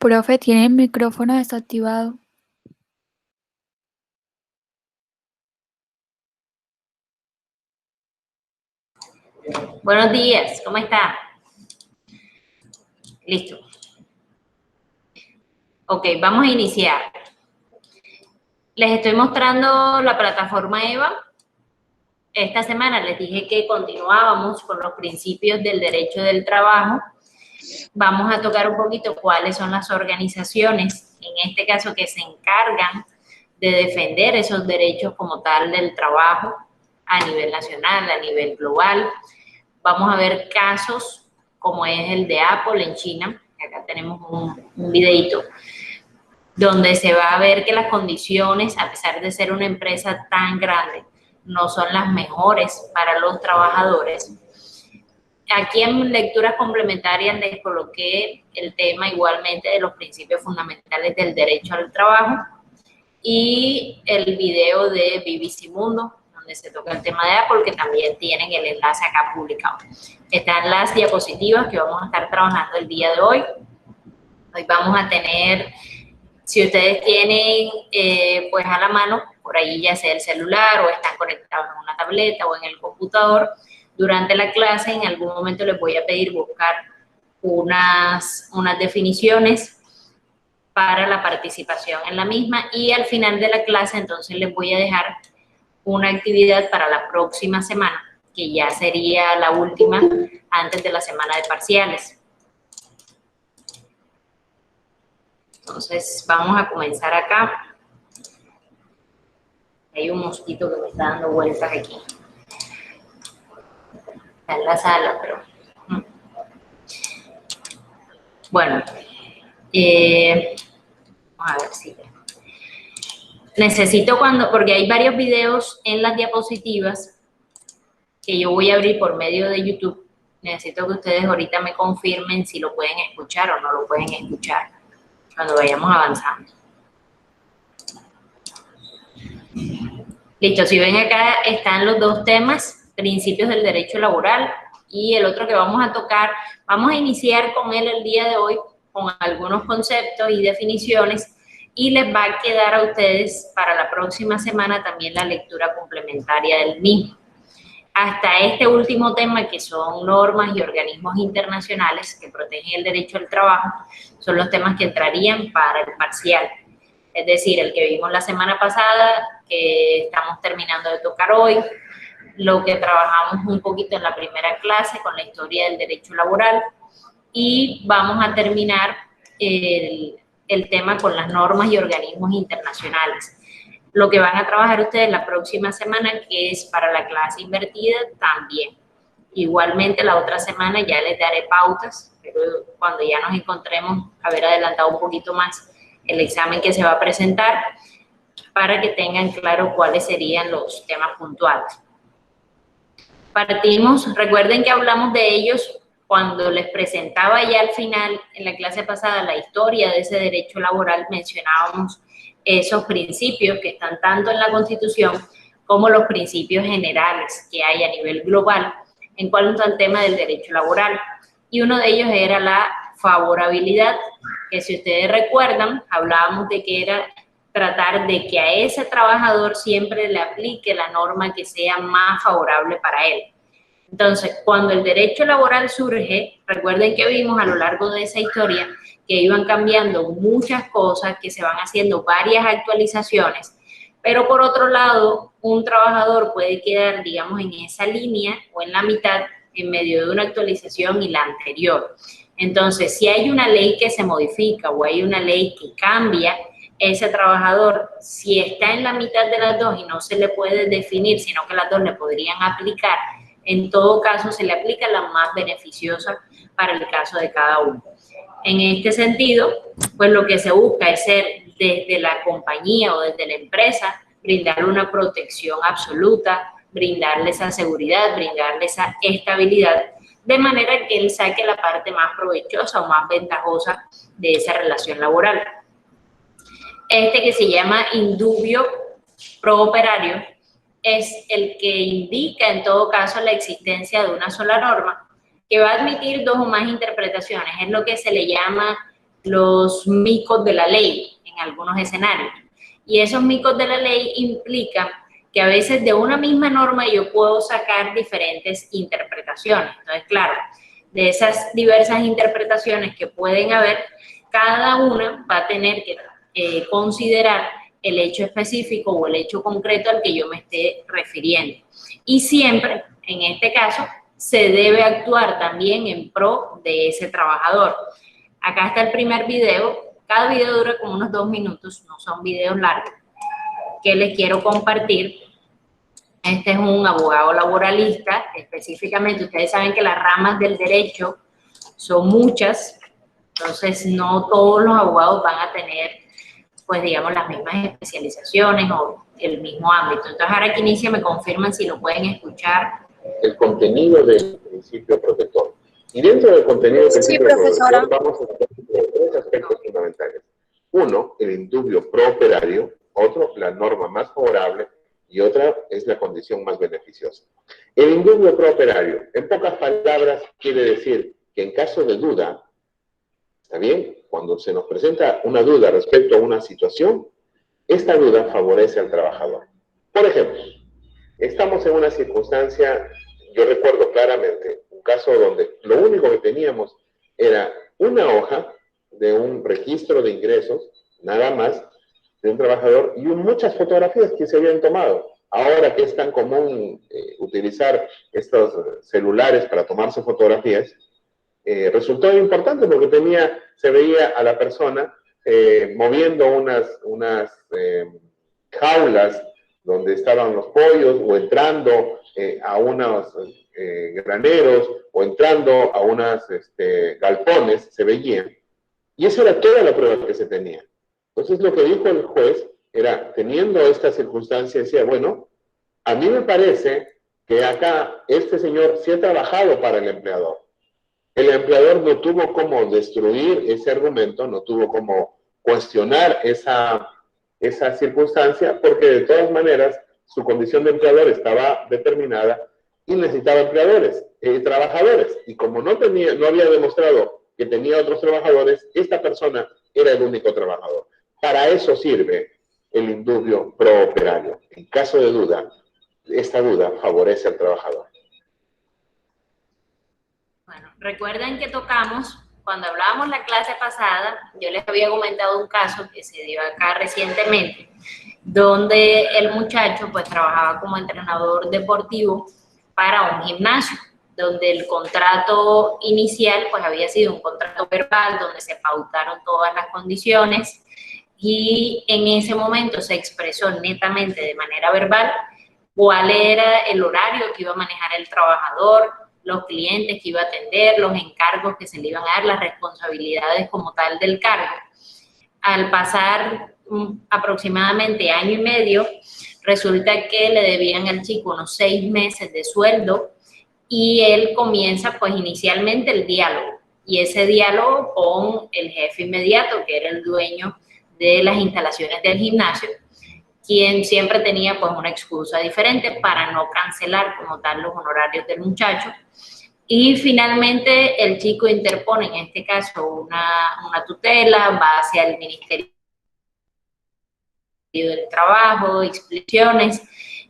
Profe, tiene el micrófono desactivado. Buenos días, ¿cómo está? Listo. Ok, vamos a iniciar. Les estoy mostrando la plataforma EVA. Esta semana les dije que continuábamos con los principios del derecho del trabajo. Vamos a tocar un poquito cuáles son las organizaciones, en este caso, que se encargan de defender esos derechos como tal del trabajo a nivel nacional, a nivel global. Vamos a ver casos como es el de Apple en China. Acá tenemos un videito donde se va a ver que las condiciones, a pesar de ser una empresa tan grande, no son las mejores para los trabajadores. Aquí en lecturas complementarias les coloqué el tema igualmente de los principios fundamentales del derecho al trabajo y el video de BBC Mundo, donde se toca el tema de Apple, que también tienen el enlace acá publicado. Están las diapositivas que vamos a estar trabajando el día de hoy. Hoy vamos a tener, si ustedes tienen pues a la mano, por ahí ya sea el celular o están conectados en una tableta o en el computador, durante la clase en algún momento les voy a pedir buscar unas definiciones para la participación en la misma y al final de la clase entonces les voy a dejar una actividad para la próxima semana, que ya sería la última antes de la semana de parciales. Entonces vamos a comenzar acá. Hay un mosquito que me está dando vueltas aquí. Está en la sala, pero... Bueno, vamos a ver si... Necesito porque hay varios videos en las diapositivas que yo voy a abrir por medio de YouTube. Necesito que ustedes ahorita me confirmen si lo pueden escuchar o no lo pueden escuchar cuando vayamos avanzando. Listo, si ven acá están los dos temas, principios del derecho laboral y el otro que vamos a tocar, vamos a iniciar con él el día de hoy con algunos conceptos y definiciones y les va a quedar a ustedes para la próxima semana también la lectura complementaria del mismo. Hasta este último tema, que son normas y organismos internacionales que protegen el derecho al trabajo, son los temas que entrarían para el parcial. Es decir, el que vimos la semana pasada, que estamos terminando de tocar hoy, lo que trabajamos un poquito en la primera clase con la historia del derecho laboral, y vamos a terminar el tema con las normas y organismos internacionales. Lo que van a trabajar ustedes la próxima semana, que es para la clase invertida, también. Igualmente la otra semana ya les daré pautas, pero cuando ya nos encontremos, haber adelantado un poquito más el examen que se va a presentar, para que tengan claro cuáles serían los temas puntuales. Partimos, recuerden que hablamos de ellos cuando les presentaba ya al final, en la clase pasada, la historia de ese derecho laboral. Mencionábamos esos principios que están tanto en la Constitución como los principios generales que hay a nivel global en cuanto al tema del derecho laboral. Y uno de ellos era la favorabilidad, que si ustedes recuerdan, hablábamos de que era tratar de que a ese trabajador siempre le aplique la norma que sea más favorable para él. Entonces, cuando el derecho laboral surge, recuerden que vimos a lo largo de esa historia que iban cambiando muchas cosas, que se van haciendo varias actualizaciones, pero por otro lado, un trabajador puede quedar, digamos, en esa línea o en la mitad, en medio de una actualización y la anterior. Entonces, si hay una ley que se modifica o hay una ley que cambia, ese trabajador, si está en la mitad de las dos y no se le puede definir, sino que las dos le podrían aplicar, en todo caso se le aplica la más beneficiosa para el caso de cada uno. En este sentido, pues lo que se busca es ser desde la compañía o desde la empresa, brindarle una protección absoluta, brindarle esa seguridad, brindarle esa estabilidad, de manera que él saque la parte más provechosa o más ventajosa de esa relación laboral. Este, que se llama indubio pro operario, es el que indica en todo caso la existencia de una sola norma que va a admitir dos o más interpretaciones. Es lo que se le llama los micos de la ley en algunos escenarios. Y esos micos de la ley implican que a veces de una misma norma yo puedo sacar diferentes interpretaciones. Entonces, claro, de esas diversas interpretaciones que pueden haber, cada una va a tener que considerar el hecho específico o el hecho concreto al que yo me esté refiriendo. Y siempre, en este caso, se debe actuar también en pro de ese trabajador. Acá está el primer video. Cada video dura como unos 2 minutos, no son videos largos, que les quiero compartir. Este es un abogado laboralista, específicamente. Ustedes saben que las ramas del derecho son muchas, entonces no todos los abogados van a tener, pues digamos, las mismas especializaciones o el mismo ámbito. Entonces ahora que inicia me confirman si lo pueden escuchar. El contenido del principio protector. Y dentro del contenido del principio protector vamos a tener 3 aspectos fundamentales. Uno, el indubio pro operario. Otro, la norma más favorable. Y otra es la condición más beneficiosa. El indubio pro operario, en pocas palabras, quiere decir que en caso de duda, ¿está bien? Cuando se nos presenta una duda respecto a una situación, esta duda favorece al trabajador. Por ejemplo, estamos en una circunstancia, yo recuerdo claramente, un caso donde lo único que teníamos era una hoja de un registro de ingresos, nada más, de un trabajador, y muchas fotografías que se habían tomado. Ahora que es tan común utilizar estos celulares para tomarse fotografías, resultó importante porque se veía a la persona moviendo unas jaulas donde estaban los pollos, o entrando a unos graneros, o entrando a unos galpones, se veían. Y esa era toda la prueba que se tenía. Entonces lo que dijo el juez era, teniendo esta circunstancia, decía, bueno, a mí me parece que acá este señor sí ha trabajado para el empleador. El empleador no tuvo cómo destruir ese argumento, no tuvo cómo cuestionar esa circunstancia, porque de todas maneras su condición de empleador estaba determinada y necesitaba trabajadores. Y como no había demostrado que tenía otros trabajadores, esta persona era el único trabajador. Para eso sirve el indubio pro operario. En caso de duda, esta duda favorece al trabajador. Bueno, recuerden que tocamos, cuando hablábamos la clase pasada, yo les había comentado un caso que se dio acá recientemente, donde el muchacho pues trabajaba como entrenador deportivo para un gimnasio, donde el contrato inicial pues había sido un contrato verbal, donde se pautaron todas las condiciones, y en ese momento se expresó netamente de manera verbal cuál era el horario que iba a manejar el trabajador, los clientes que iba a atender, los encargos que se le iban a dar, las responsabilidades como tal del cargo. Al pasar aproximadamente año y medio, resulta que le debían al chico unos 6 meses de sueldo, y él comienza pues inicialmente el diálogo, y ese diálogo con el jefe inmediato, que era el dueño de las instalaciones del gimnasio, quien siempre tenía pues una excusa diferente para no cancelar como tal los honorarios del muchacho. Y finalmente el chico interpone, en este caso, una tutela, va hacia el Ministerio del Trabajo, explicaciones.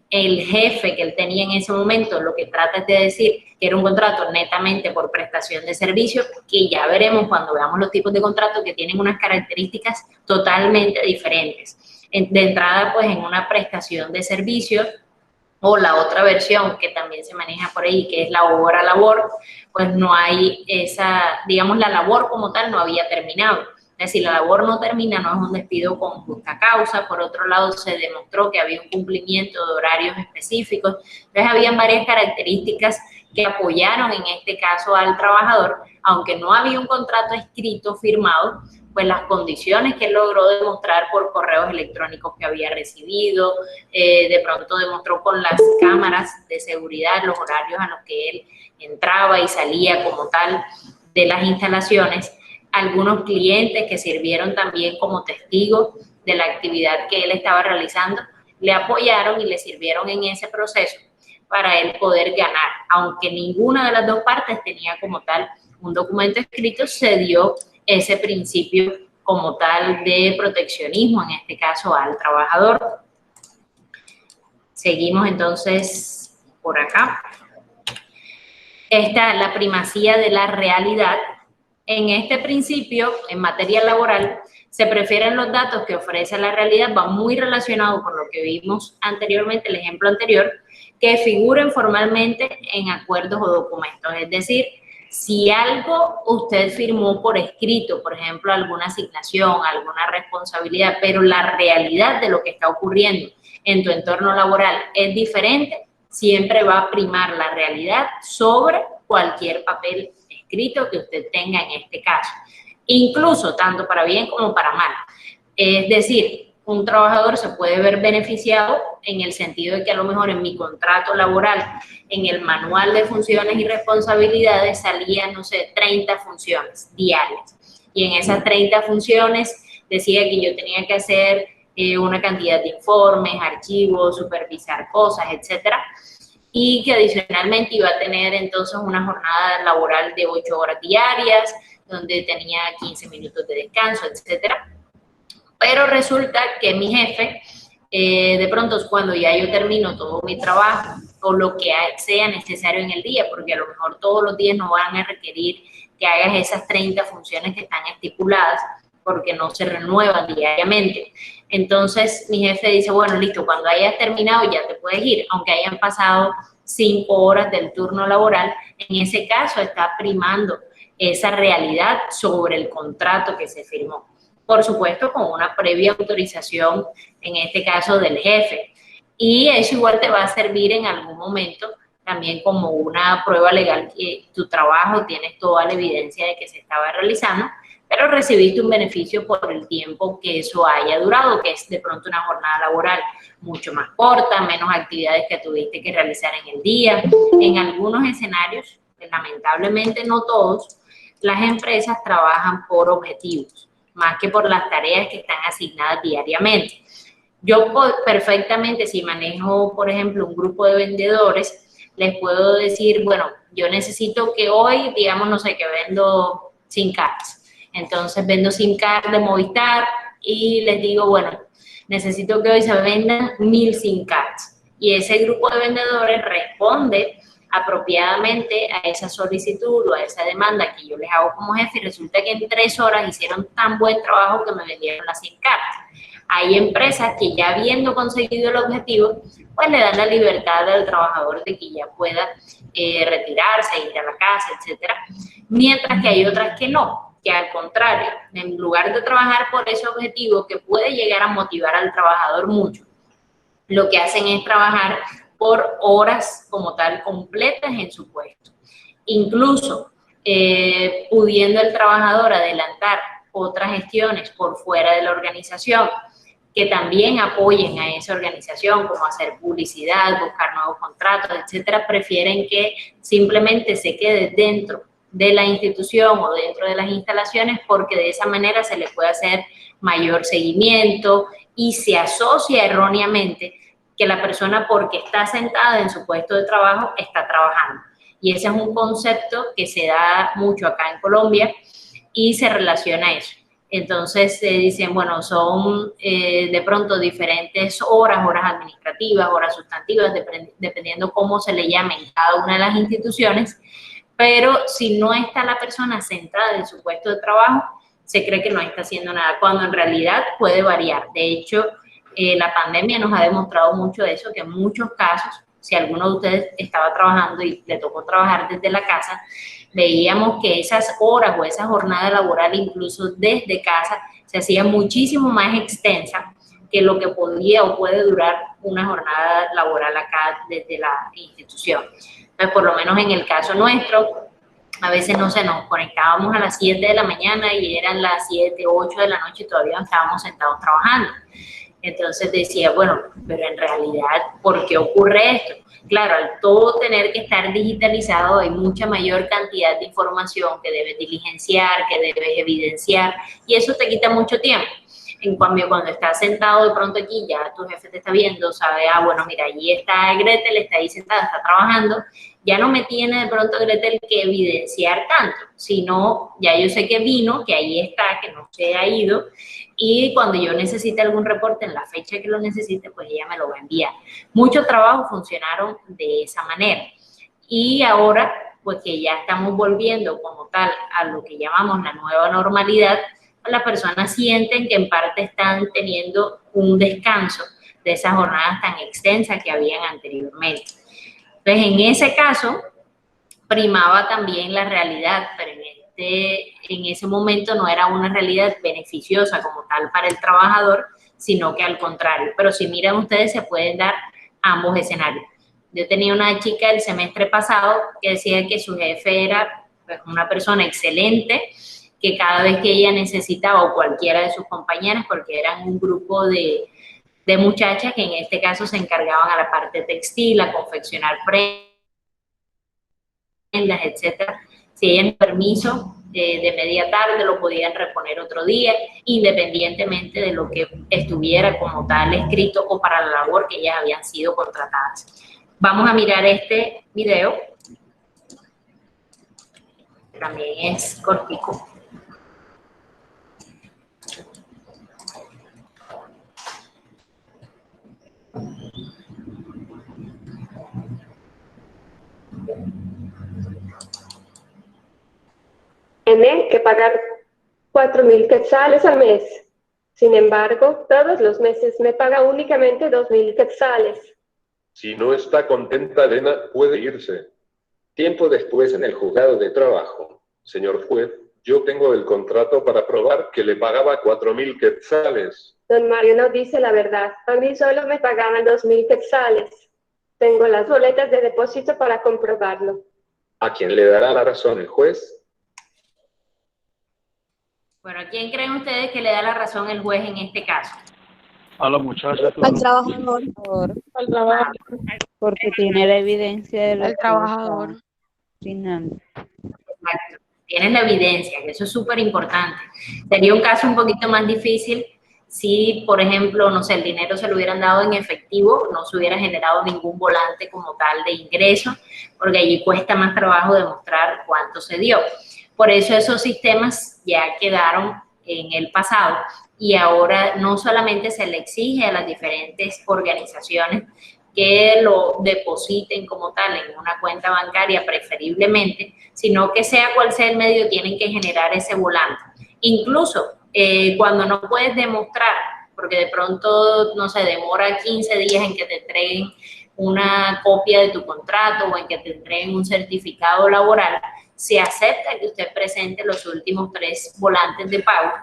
El jefe que él tenía en ese momento lo que trata es de decir que era un contrato netamente por prestación de servicio, que ya veremos cuando veamos los tipos de contratos que tienen unas características totalmente diferentes. De entrada, pues en una prestación de servicios, o la otra versión que también se maneja por ahí, que es la hora labor, pues no hay esa, digamos, la labor como tal no había terminado. Es decir, la labor no termina, no es un despido con justa causa. Por otro lado, se demostró que había un cumplimiento de horarios específicos. Entonces, habían varias características que apoyaron en este caso al trabajador, aunque no había un contrato escrito firmado, pues las condiciones que él logró demostrar por correos electrónicos que había recibido, de pronto demostró con las cámaras de seguridad los horarios a los que él entraba y salía como tal de las instalaciones, algunos clientes que sirvieron también como testigos de la actividad que él estaba realizando, le apoyaron y le sirvieron en ese proceso para él poder ganar. Aunque ninguna de las dos partes tenía como tal un documento escrito, se dio ese principio como tal de proteccionismo, en este caso al trabajador. Seguimos entonces por acá. Esta es la primacía de la realidad. En este principio, en materia laboral, se prefieren los datos que ofrece la realidad, va muy relacionado con lo que vimos anteriormente, el ejemplo anterior, que figuren formalmente en acuerdos o documentos. Es decir, si algo usted firmó por escrito, por ejemplo, alguna asignación, alguna responsabilidad, pero la realidad de lo que está ocurriendo en tu entorno laboral es diferente, siempre va a primar la realidad sobre cualquier papel escrito que usted tenga en este caso, incluso tanto para bien como para mal. Es decir, un trabajador se puede ver beneficiado en el sentido de que a lo mejor en mi contrato laboral, en el manual de funciones y responsabilidades salían, no sé, 30 funciones diarias. Y en esas 30 funciones decía que yo tenía que hacer una cantidad de informes, archivos, supervisar cosas, etcétera, y que adicionalmente iba a tener entonces una jornada laboral de 8 horas diarias, donde tenía 15 minutos de descanso, etcétera. Pero resulta que mi jefe, de pronto cuando ya yo termino todo mi trabajo o lo que sea necesario en el día, porque a lo mejor todos los días no van a requerir que hagas esas 30 funciones que están estipuladas, porque no se renuevan diariamente. Entonces mi jefe dice, bueno, listo, cuando hayas terminado ya te puedes ir, aunque hayan pasado 5 horas del turno laboral. En ese caso está primando esa realidad sobre el contrato que se firmó. Por supuesto, con una previa autorización, en este caso del jefe. Y eso igual te va a servir en algún momento también como una prueba legal que tu trabajo tienes toda la evidencia de que se estaba realizando, pero recibiste un beneficio por el tiempo que eso haya durado, que es de pronto una jornada laboral mucho más corta, menos actividades que tuviste que realizar en el día. En algunos escenarios, lamentablemente no todos, las empresas trabajan por objetivos, más que por las tareas que están asignadas diariamente. Yo perfectamente, si manejo, por ejemplo, un grupo de vendedores, les puedo decir, bueno, yo necesito que hoy, digamos, no sé, que vendo SIM cards. Entonces vendo SIM card de Movistar y les digo, bueno, necesito que hoy se vendan 1000 SIM cards. Y ese grupo de vendedores responde apropiadamente a esa solicitud o a esa demanda que yo les hago como jefe, y resulta que en 3 horas hicieron tan buen trabajo que me vendieron las SIM cards. Hay empresas que ya habiendo conseguido el objetivo, pues le dan la libertad al trabajador de que ya pueda retirarse, ir a la casa, etcétera, mientras que hay otras que no, que al contrario, en lugar de trabajar por ese objetivo que puede llegar a motivar al trabajador mucho, lo que hacen es trabajar por horas como tal completas en su puesto. Incluso pudiendo el trabajador adelantar otras gestiones por fuera de la organización que también apoyen a esa organización, como hacer publicidad, buscar nuevos contratos, etcétera, prefieren que simplemente se quede dentro de la institución o dentro de las instalaciones, porque de esa manera se le puede hacer mayor seguimiento y se asocia erróneamente que la persona, porque está sentada en su puesto de trabajo, está trabajando. Y ese es un concepto que se da mucho acá en Colombia y se relaciona a eso. Entonces dicen, bueno, son de pronto diferentes horas administrativas, horas sustantivas, dependiendo cómo se le llame en cada una de las instituciones, pero si no está la persona sentada en su puesto de trabajo, se cree que no está haciendo nada, cuando en realidad puede variar. De hecho, la pandemia nos ha demostrado mucho de eso, que en muchos casos, si alguno de ustedes estaba trabajando y le tocó trabajar desde la casa, veíamos que esas horas o esa jornada laboral, incluso desde casa, se hacía muchísimo más extensa que lo que podía o puede durar una jornada laboral acá desde la institución. Entonces, por lo menos en el caso nuestro, a veces, no sé, nos conectábamos a las 7 de la mañana y eran las 7, 8 de la noche y todavía no estábamos sentados trabajando. Entonces decía, bueno, pero en realidad, ¿por qué ocurre esto? Claro, al todo tener que estar digitalizado hay mucha mayor cantidad de información que debes diligenciar, que debes evidenciar, y eso te quita mucho tiempo. En cambio, cuando estás sentado de pronto aquí, ya tu jefe te está viendo, sabe, bueno, mira, allí está Gretel, está ahí sentada, está trabajando, ya no me tiene de pronto, Gretel, que evidenciar tanto, sino ya yo sé que vino, que ahí está, que no se ha ido, y cuando yo necesite algún reporte en la fecha que lo necesite, pues ella me lo va a enviar. Muchos trabajos funcionaron de esa manera. Y ahora, pues que ya estamos volviendo como tal a lo que llamamos la nueva normalidad, las personas sienten que en parte están teniendo un descanso de esas jornadas tan extensas que habían anteriormente. Entonces, en ese caso, primaba también la realidad, pero en ese momento no era una realidad beneficiosa como tal para el trabajador, sino que al contrario. Pero si miran ustedes, se pueden dar ambos escenarios. Yo tenía una chica el semestre pasado que decía que su jefe era pues, una persona excelente, que cada vez que ella necesitaba, o cualquiera de sus compañeras, porque eran un grupo de muchachas que en este caso se encargaban a la parte textil, a confeccionar prendas, etcétera. Si ella en permiso de media tarde lo podían reponer otro día, independientemente de lo que estuviera como tal escrito o para la labor que ellas habían sido contratadas. Vamos a mirar este video, también es cortico. Tiene que pagar 4.000 quetzales al mes. Sin embargo, todos los meses me paga únicamente 2.000 quetzales. Si no está contenta, Elena puede irse. Tiempo después, en el juzgado de trabajo, señor juez, yo tengo el contrato para probar que le pagaba 4.000 quetzales. Don Mario no dice la verdad. A mí solo me pagaban 2.000 quetzales. Tengo las boletas de depósito para comprobarlo. ¿A quién le dará la razón el juez? Bueno, ¿a quién creen ustedes que le da la razón el juez en este caso? A la muchacha. Al trabajador. Al trabajador. Porque tiene la evidencia de lo Al trabajador. Final. Exacto. Tienes la evidencia, que eso es súper importante. Sería un caso un poquito más difícil si, por ejemplo, no sé, el dinero se lo hubieran dado en efectivo, no se hubiera generado ningún volante como tal de ingreso, porque allí cuesta más trabajo demostrar cuánto se dio. Por eso esos sistemas ya quedaron en el pasado y ahora no solamente se le exige a las diferentes organizaciones que lo depositen como tal en una cuenta bancaria preferiblemente, sino que sea cual sea el medio, tienen que generar ese volante. Incluso cuando no puedes demostrar, porque de pronto, no sé, demora 15 días en que te entreguen una copia de tu contrato o en que te entreguen un certificado laboral, se acepta que usted presente los últimos 3 volantes de pago,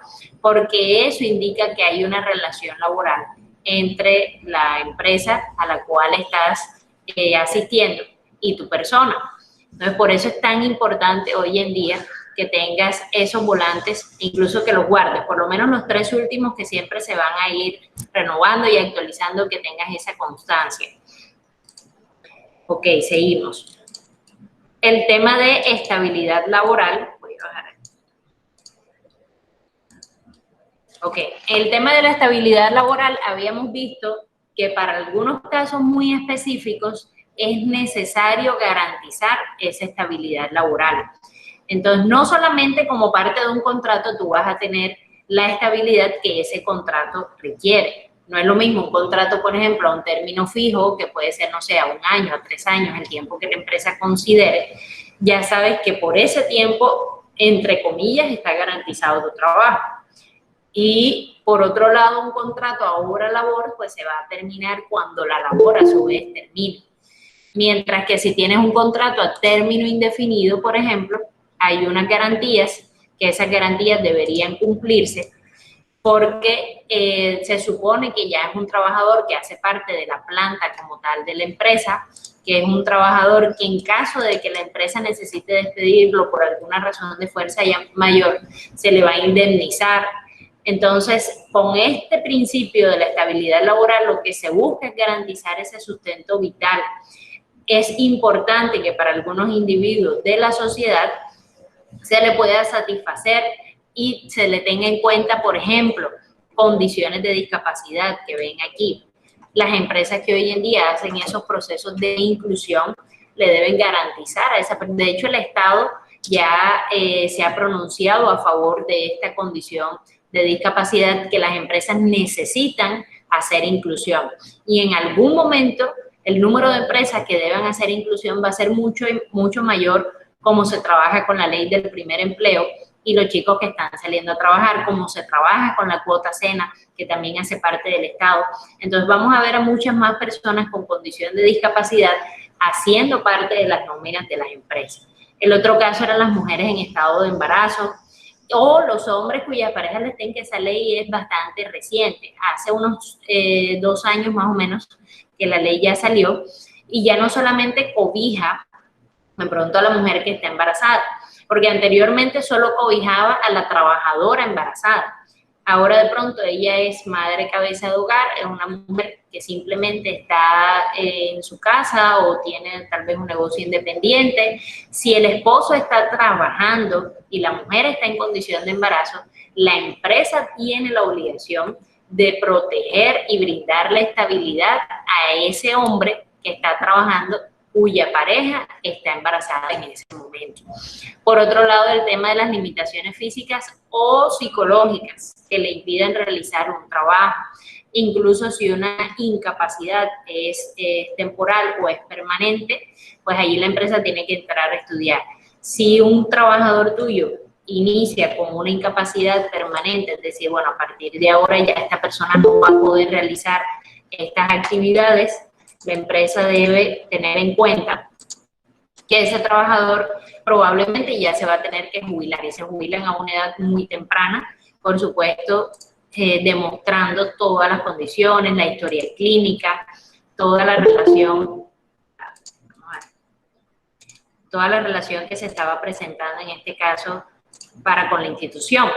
porque eso indica que hay una relación laboral entre la empresa a la cual estás asistiendo y tu persona. Entonces, por eso es tan importante hoy en día que tengas esos volantes, incluso que los guardes, por lo menos los 3 últimos que siempre se van a ir renovando y actualizando, que tengas esa constancia. Ok, seguimos. El tema de estabilidad laboral, voy a bajar. Ok, el tema de la estabilidad laboral habíamos visto que para algunos casos muy específicos es necesario garantizar esa estabilidad laboral. Entonces, no solamente como parte de un contrato tú vas a tener la estabilidad que ese contrato requiere. No es lo mismo un contrato, por ejemplo, a un término fijo, que puede ser, no sé, a 1 año, a 3 años, el tiempo que la empresa considere. Ya sabes que por ese tiempo, entre comillas, está garantizado tu trabajo. Y por otro lado, un contrato a obra-labor, pues se va a terminar cuando la labor a su vez termine. Mientras que si tienes un contrato a término indefinido, por ejemplo, hay unas garantías, que esas garantías deberían cumplirse, porque se supone que ya es un trabajador que hace parte de la planta como tal de la empresa, que es un trabajador que en caso de que la empresa necesite despedirlo por alguna razón de fuerza mayor, se le va a indemnizar. Entonces, con este principio de la estabilidad laboral, lo que se busca es garantizar ese sustento vital. Es importante que para algunos individuos de la sociedad se le pueda satisfacer y se le tenga en cuenta, por ejemplo, condiciones de discapacidad que ven aquí. Las empresas que hoy en día hacen esos procesos de inclusión le deben garantizar a esa persona. De hecho, el Estado ya se ha pronunciado a favor de esta condición de discapacidad, que las empresas necesitan hacer inclusión. Y en algún momento el número de empresas que deban hacer inclusión va a ser mucho mayor, como se trabaja con la ley del primer empleo y los chicos que están saliendo a trabajar, como se trabaja con la cuota cena, que también hace parte del Estado. Entonces vamos a ver a muchas más personas con condición de discapacidad haciendo parte de las nóminas de las empresas. El otro caso eran las mujeres en estado de embarazo o los hombres cuyas parejas les den, que esa ley es bastante reciente. Hace unos 2 años más o menos que la ley ya salió y ya no solamente cobija de pronto a la mujer que está embarazada, porque anteriormente solo cobijaba a la trabajadora embarazada. Ahora de pronto ella es madre cabeza de hogar, es una mujer que simplemente está en su casa o tiene tal vez un negocio independiente. Si el esposo está trabajando y la mujer está en condición de embarazo, la empresa tiene la obligación de proteger y brindarle estabilidad a ese hombre que está trabajando, cuya pareja está embarazada en ese momento. Por otro lado, el tema de las limitaciones físicas o psicológicas que le impiden realizar un trabajo, incluso si una incapacidad es temporal o es permanente, pues allí la empresa tiene que entrar a estudiar. Si un trabajador tuyo inicia con una incapacidad permanente, es decir, bueno, a partir de ahora ya esta persona no va a poder realizar estas actividades, la empresa debe tener en cuenta que ese trabajador probablemente ya se va a tener que jubilar y se jubilan a una edad muy temprana, por supuesto, demostrando todas las condiciones, la historia clínica, toda la relación que se estaba presentando en este caso para con la institución.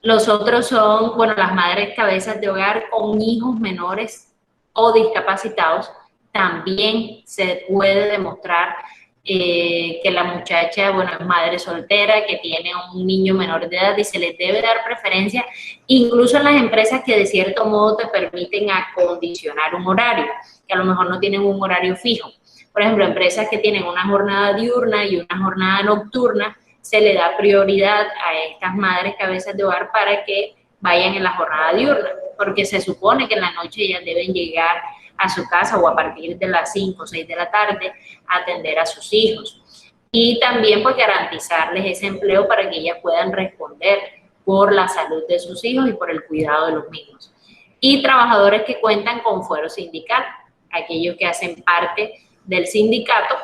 Los otros son, bueno, las madres cabezas de hogar con hijos menores o discapacitados. También se puede demostrar que la muchacha, bueno, es madre soltera, que tiene un niño menor de edad y se les debe dar preferencia, incluso en las empresas que de cierto modo te permiten acondicionar un horario, que a lo mejor no tienen un horario fijo. Por ejemplo, empresas que tienen una jornada diurna y una jornada nocturna, se le da prioridad a estas madres cabezas de hogar para que vayan en la jornada diurna, porque se supone que en la noche ellas deben llegar a su casa o a partir de las 5 o 6 de la tarde a atender a sus hijos. Y también pues garantizarles ese empleo para que ellas puedan responder por la salud de sus hijos y por el cuidado de los mismos. Y trabajadores que cuentan con fuero sindical, aquellos que hacen parte del sindicato,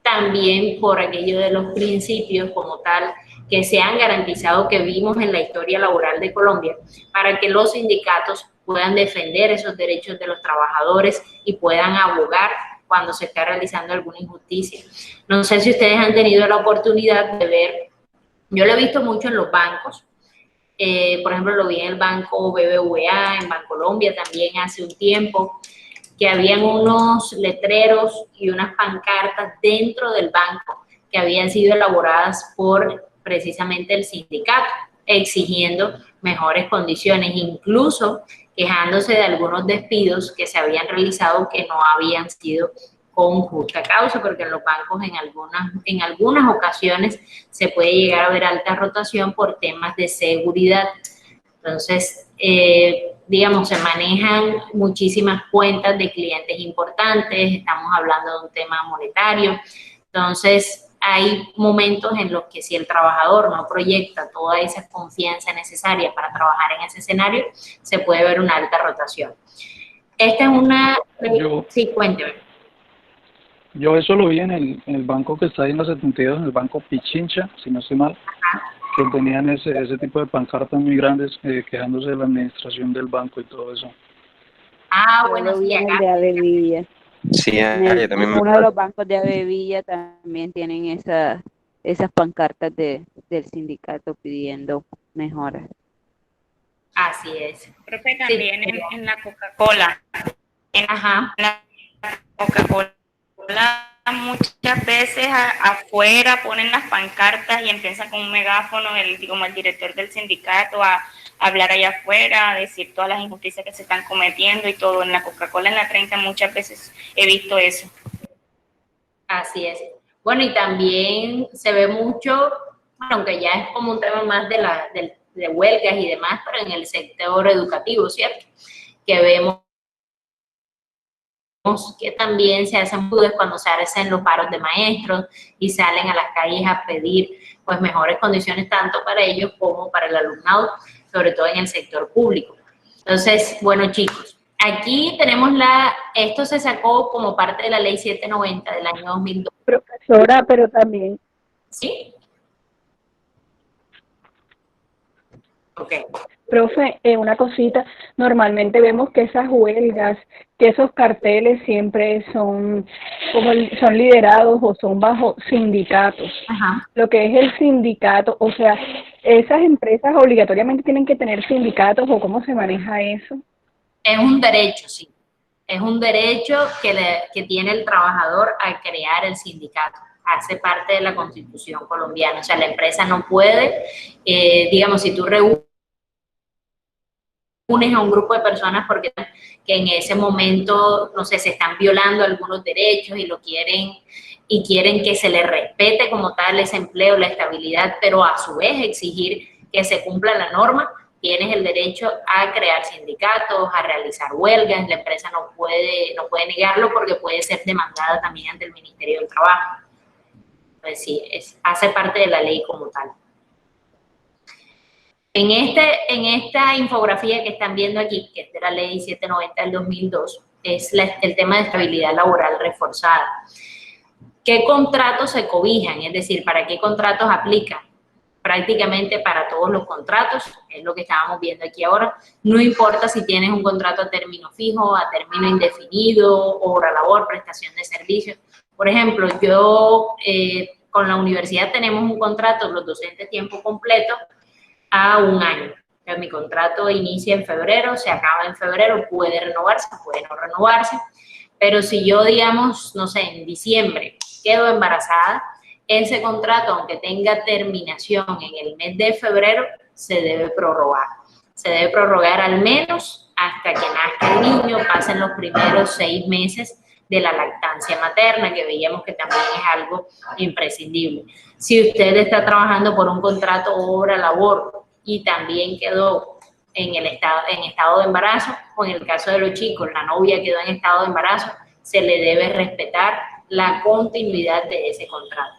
también por aquello de los principios como tal que se han garantizado, que vimos en la historia laboral de Colombia, para que los sindicatos puedan defender esos derechos de los trabajadores y puedan abogar cuando se está realizando alguna injusticia. No sé si ustedes han tenido la oportunidad de ver, yo lo he visto mucho en los bancos, por ejemplo lo vi en el banco BBVA, en Bancolombia también hace un tiempo, que habían unos letreros y unas pancartas dentro del banco que habían sido elaboradas por precisamente el sindicato, exigiendo mejores condiciones, incluso quejándose de algunos despidos que se habían realizado que no habían sido con justa causa, porque en los bancos en algunas ocasiones se puede llegar a ver alta rotación por temas de seguridad. Entonces, digamos, se manejan muchísimas cuentas de clientes importantes, estamos hablando de un tema monetario, entonces hay momentos en los que si el trabajador no proyecta toda esa confianza necesaria para trabajar en ese escenario, se puede ver una alta rotación. Esta es una... Sí, cuénteme. Yo eso lo vi en el banco que está ahí en la 72, en el banco Pichincha, si no estoy mal. Ajá. Que tenían ese tipo de pancartas muy grandes quejándose de la administración del banco y todo eso. Ah, bueno, sí, acá. De Avevilla. Sí, yo también Uno de los bancos de Avevilla también tienen esas pancartas del sindicato pidiendo mejoras. Así es. Profe, también sí. en la Coca-Cola. Ajá. La Coca-Cola muchas veces afuera ponen las pancartas y empiezan con un megáfono como el director del sindicato a hablar allá afuera, a decir todas las injusticias que se están cometiendo y todo. En la Coca-Cola en la 30 muchas veces he visto eso. Así es. Bueno, y también se ve mucho, bueno, aunque ya es como un tema más de huelgas y demás, pero en el sector educativo, ¿cierto? Que vemos que también se hacen mudas cuando se hacen los paros de maestros y salen a las calles a pedir pues mejores condiciones tanto para ellos como para el alumnado, sobre todo en el sector público. Entonces, bueno, chicos, aquí tenemos esto se sacó como parte de la ley 790 del año 2002. Profesora, pero también. ¿Sí? Ok. Profe, una cosita, normalmente vemos que esas huelgas, que esos carteles siempre son liderados o son bajo sindicatos. Ajá. Lo que es el sindicato, o sea, ¿esas empresas obligatoriamente tienen que tener sindicatos o cómo se maneja eso? Es un derecho, sí. Es un derecho que tiene el trabajador al crear el sindicato. Hace parte de la Constitución colombiana. O sea, la empresa no puede, digamos, si tú reúnes a un grupo de personas porque que en ese momento, no sé, se están violando algunos derechos y quieren que se les respete como tal ese empleo, la estabilidad, pero a su vez exigir que se cumpla la norma, tienes el derecho a crear sindicatos, a realizar huelgas, la empresa no puede negarlo porque puede ser demandada también ante el Ministerio del Trabajo. Pues sí, hace parte de la ley como tal. En esta infografía que están viendo aquí, que es de la ley 790 del 2002, es el tema de estabilidad laboral reforzada. ¿Qué contratos se cobijan? Es decir, ¿para qué contratos aplican? Prácticamente para todos los contratos, es lo que estábamos viendo aquí ahora. No importa si tienes un contrato a término fijo, a término indefinido, hora labor, prestación de servicios. Por ejemplo, yo con la universidad tenemos un contrato, los docentes tiempo completo, a un año. O sea, mi contrato inicia en febrero, se acaba en febrero, puede renovarse, puede no renovarse, pero si yo, digamos, no sé, en diciembre quedo embarazada, ese contrato, aunque tenga terminación en el mes de febrero, se debe prorrogar. Se debe prorrogar al menos hasta que nazca el niño, pasen los primeros 6 meses de la lactancia materna, que veíamos que también es algo imprescindible. Si usted está trabajando por un contrato hora-labor y también quedó en estado de embarazo, o en el caso de los chicos, la novia quedó en estado de embarazo, se le debe respetar la continuidad de ese contrato.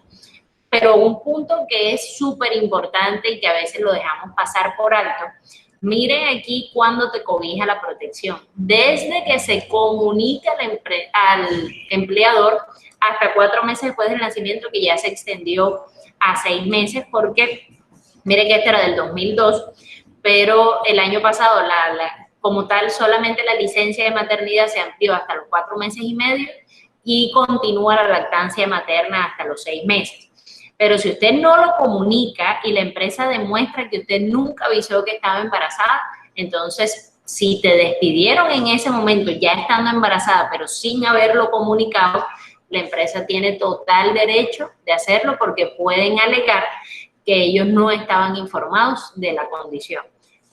Pero un punto que es súper importante y que a veces lo dejamos pasar por alto, miren aquí cuando te cobija la protección. Desde que se comunica al empleador hasta 4 meses después del nacimiento, que ya se extendió a 6 meses, porque miren que este era del 2002, pero el año pasado, como tal, solamente la licencia de maternidad se amplió hasta los 4 meses y medio y continúa la lactancia materna hasta los 6 meses. Pero si usted no lo comunica y la empresa demuestra que usted nunca avisó que estaba embarazada, entonces si te despidieron en ese momento ya estando embarazada, pero sin haberlo comunicado, la empresa tiene total derecho de hacerlo porque pueden alegar que ellos no estaban informados de la condición.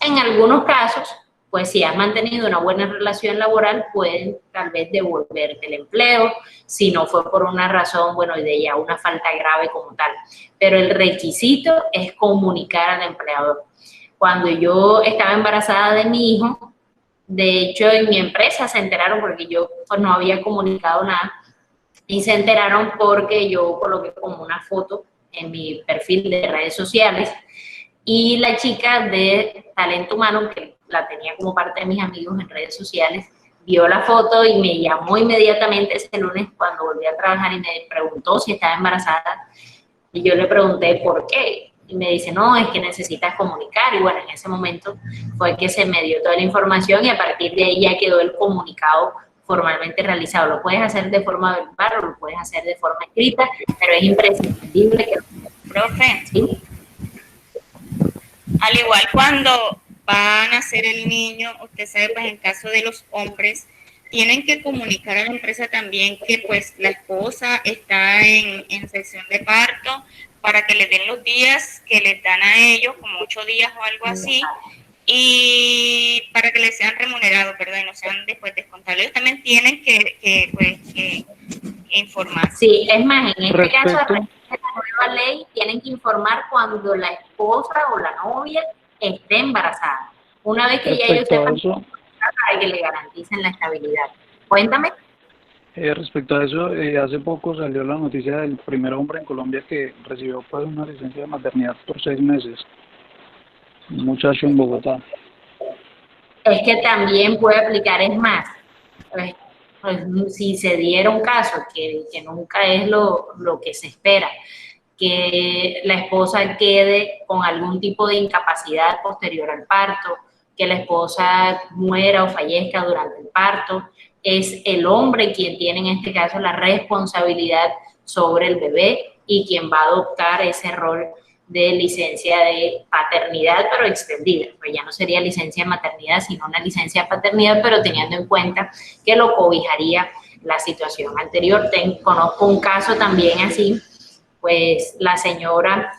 En algunos casos, pues si has mantenido una buena relación laboral, pueden tal vez devolverte el empleo, si no fue por una razón, bueno, de ya una falta grave como tal. Pero el requisito es comunicar al empleador. Cuando yo estaba embarazada de mi hijo, de hecho en mi empresa se enteraron porque yo pues, no había comunicado nada, y se enteraron porque yo coloqué como una foto en mi perfil de redes sociales, y la chica de talento humano, que la tenía como parte de mis amigos en redes sociales, vio la foto y me llamó inmediatamente ese lunes cuando volví a trabajar y me preguntó si estaba embarazada. Y yo le pregunté por qué. Y me dice, no, es que necesitas comunicar. Y bueno, en ese momento fue que se me dio toda la información y a partir de ahí ya quedó el comunicado formalmente realizado. Lo puedes hacer de forma verbal o lo puedes hacer de forma escrita, pero es imprescindible que... Profe, ¿sí? Al igual cuando va a nacer el niño, usted sabe, pues en caso de los hombres, tienen que comunicar a la empresa también que pues la esposa está en sesión de parto para que le den los días que les dan a ellos, como 8 días o algo así, y para que les sean remunerados, ¿verdad? Y no sean después descontados. Ellos también tienen que informar. Sí, es más, en este caso, Respecto- de la nueva ley, tienen que informar cuando la esposa o la novia esté embarazada. Una vez que ya ellos Respecto a sepan eso, para que le garanticen la estabilidad. Cuéntame. respecto a eso, hace poco salió la noticia del primer hombre en Colombia que recibió pues una licencia de maternidad por 6 meses. Un muchacho en Bogotá. Es que también puede aplicar, es más, pues, si se diera un caso, que nunca es lo que se espera, que la esposa quede con algún tipo de incapacidad posterior al parto, que la esposa muera o fallezca durante el parto, es el hombre quien tiene en este caso la responsabilidad sobre el bebé y quien va a adoptar ese rol de licencia de paternidad, pero extendida. Pues ya no sería licencia de maternidad, sino una licencia de paternidad, pero teniendo en cuenta que lo cobijaría la situación anterior. Conozco un caso también así, pues la señora,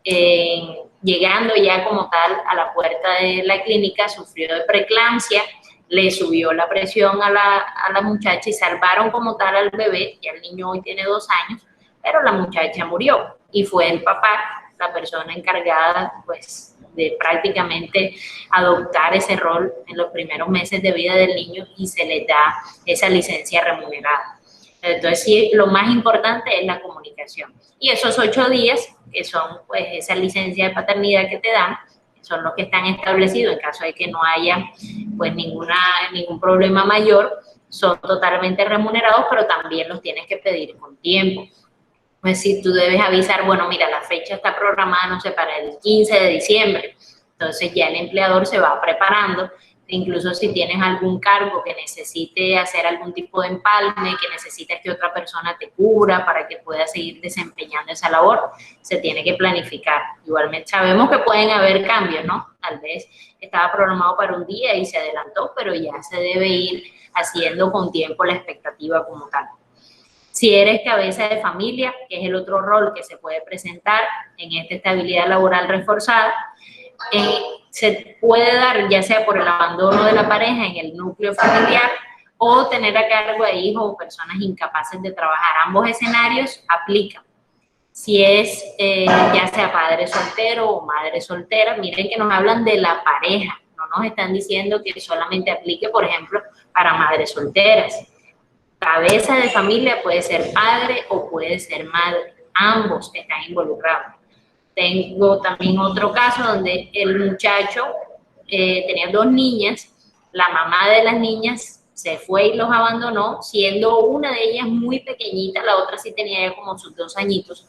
llegando ya como tal a la puerta de la clínica, sufrió de preeclampsia, le subió la presión a la muchacha y salvaron como tal al bebé, y el niño hoy tiene 2 años, pero la muchacha murió y fue el papá la persona encargada pues de prácticamente adoptar ese rol en los primeros meses de vida del niño y se le da esa licencia remunerada. Entonces sí, lo más importante es la comunicación. Y esos 8 días, que son pues esa licencia de paternidad que te dan, son los que están establecidos en caso de que no haya pues ningún problema mayor, son totalmente remunerados, pero también los tienes que pedir con tiempo. Pues si tú debes avisar, bueno, mira, la fecha está programada, no sé, para el 15 de diciembre, entonces ya el empleador se va preparando, incluso si tienes algún cargo que necesite hacer algún tipo de empalme, que necesites que otra persona te cubra para que puedas seguir desempeñando esa labor, se tiene que planificar. Igualmente sabemos que pueden haber cambios, ¿no? Tal vez estaba programado para un día y se adelantó, pero ya se debe ir haciendo con tiempo la expectativa como tal. Si eres cabeza de familia, que es el otro rol que se puede presentar en esta estabilidad laboral reforzada, se puede dar ya sea por el abandono de la pareja en el núcleo familiar o tener a cargo de hijos o personas incapaces de trabajar. Ambos escenarios aplican. Si es ya sea padre soltero o madre soltera, miren que nos hablan de la pareja, no nos están diciendo que solamente aplique, por ejemplo, para madres solteras. Cabeza de familia puede ser padre o puede ser madre, ambos están involucrados. Tengo también otro caso donde el muchacho tenía 2 niñas, la mamá de las niñas se fue y los abandonó, siendo una de ellas muy pequeñita, la otra sí tenía ya como sus 2 añitos,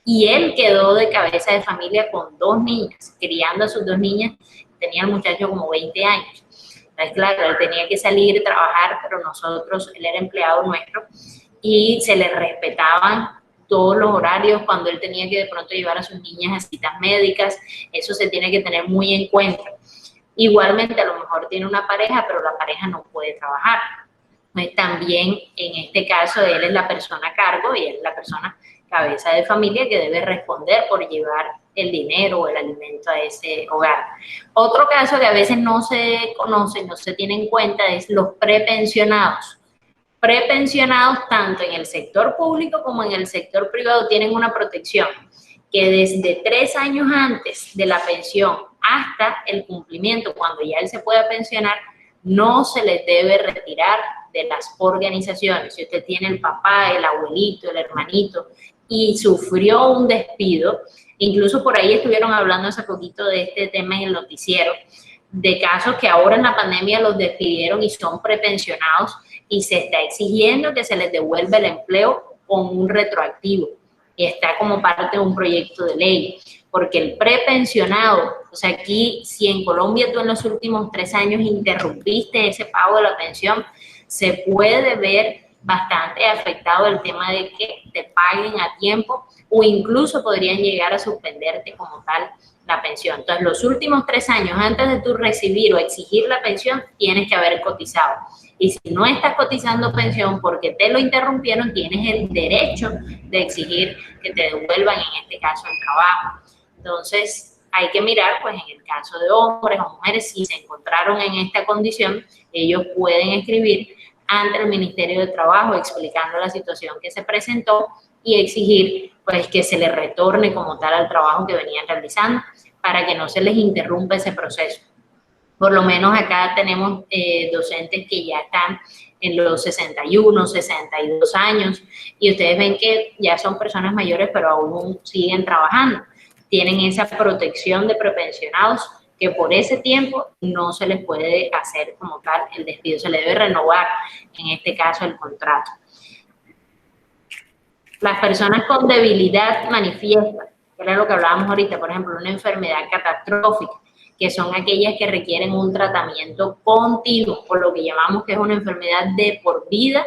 y él quedó de cabeza de familia con 2 niñas, criando a sus 2 niñas, tenía el muchacho como 20 años. Entonces, claro, él tenía que salir a trabajar, pero él era empleado nuestro, y se le respetaban todos los horarios cuando él tenía que de pronto llevar a sus niñas a citas médicas, eso se tiene que tener muy en cuenta. Igualmente, a lo mejor tiene una pareja, pero la pareja no puede trabajar. Pues también, en este caso, él es la persona a cargo y él es la persona cabeza de familia que debe responder por llevar el dinero o el alimento a ese hogar. Otro caso que a veces no se conoce, no se tiene en cuenta, es los prepensionados. Prepensionados tanto en el sector público como en el sector privado tienen una protección que desde 3 años antes de la pensión hasta el cumplimiento, cuando ya él se pueda pensionar, no se les debe retirar de las organizaciones. Si usted tiene el papá, el abuelito, el hermanito y sufrió un despido, incluso por ahí estuvieron hablando hace poquito de este tema en el noticiero, de casos que ahora en la pandemia los despidieron y son prepensionados y se está exigiendo que se les devuelva el empleo con un retroactivo. Y está como parte de un proyecto de ley, porque el prepensionado, o sea, aquí si en Colombia tú en los últimos 3 años interrumpiste ese pago de la pensión, se puede ver bastante afectado el tema de que te paguen a tiempo o incluso podrían llegar a suspenderte como tal la pensión. Entonces, los últimos 3 años antes de tú recibir o exigir la pensión, tienes que haber cotizado. Y si no estás cotizando pensión porque te lo interrumpieron, tienes el derecho de exigir que te devuelvan, en este caso, el trabajo. Entonces, hay que mirar, pues, en el caso de hombres o mujeres, si se encontraron en esta condición, ellos pueden escribir ante el Ministerio de Trabajo explicando la situación que se presentó y exigir pues que se les retorne como tal al trabajo que venían realizando para que no se les interrumpa ese proceso. Por lo menos acá tenemos docentes que ya están en los 61, 62 años y ustedes ven que ya son personas mayores pero aún siguen trabajando. Tienen esa protección de prepensionados que por ese tiempo no se les puede hacer como tal el despido, se le debe renovar en este caso el contrato. Las personas con debilidad manifiesta, que era lo que hablábamos ahorita, por ejemplo, una enfermedad catastrófica, que son aquellas que requieren un tratamiento continuo, por lo que llamamos que es una enfermedad de por vida,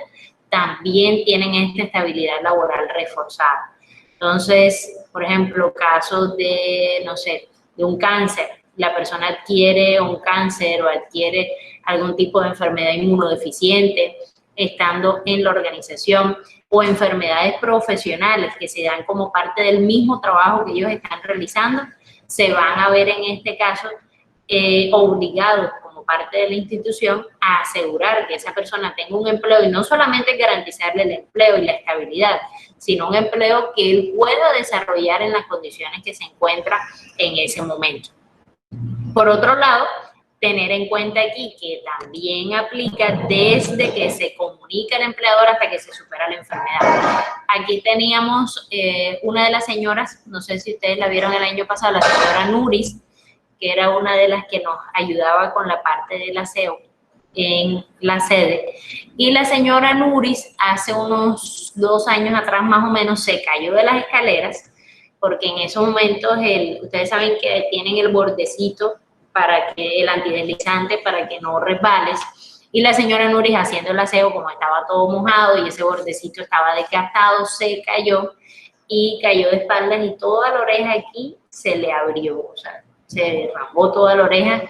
también tienen esta estabilidad laboral reforzada. Entonces, por ejemplo, casos de, no sé, de un cáncer, la persona adquiere un cáncer o adquiere algún tipo de enfermedad inmunodeficiente estando en la organización, o enfermedades profesionales que se dan como parte del mismo trabajo que ellos están realizando, se van a ver en este caso obligados como parte de la institución a asegurar que esa persona tenga un empleo y no solamente garantizarle el empleo y la estabilidad, sino un empleo que él pueda desarrollar en las condiciones que se encuentra en ese momento. Por otro lado, tener en cuenta aquí que también aplica desde que se comunica el empleador hasta que se supera la enfermedad. Aquí teníamos una de las señoras, no sé si ustedes la vieron el año pasado, la señora Nuris, que era una de las que nos ayudaba con la parte del aseo en la sede. Y la señora Nuris hace unos 2 años atrás más o menos se cayó de las escaleras porque en esos momentos ustedes saben que tienen el bordecito para que el antideslizante para que no resbales, y la señora Nuris haciendo el aseo, como estaba todo mojado y ese bordecito estaba desgastado, se cayó y cayó de espaldas y toda la oreja aquí se le abrió, o sea, se derramó toda la oreja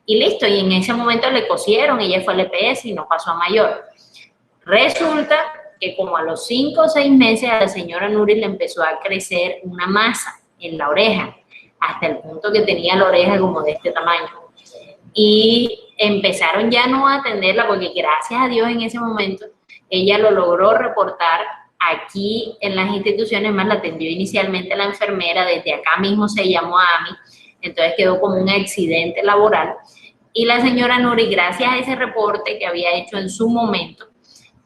y listo, y en ese momento le cosieron, ella fue al EPS y no pasó a mayor. Resulta que como a los 5 o 6 meses a la señora Nuris le empezó a crecer una masa en la oreja, hasta el punto que tenía la oreja como de este tamaño. Y empezaron ya no a atenderla porque gracias a Dios en ese momento ella lo logró reportar aquí en las instituciones, más la atendió inicialmente la enfermera, desde acá mismo se llamó a AMI, entonces quedó como un accidente laboral. Y la señora Nuri, gracias a ese reporte que había hecho en su momento,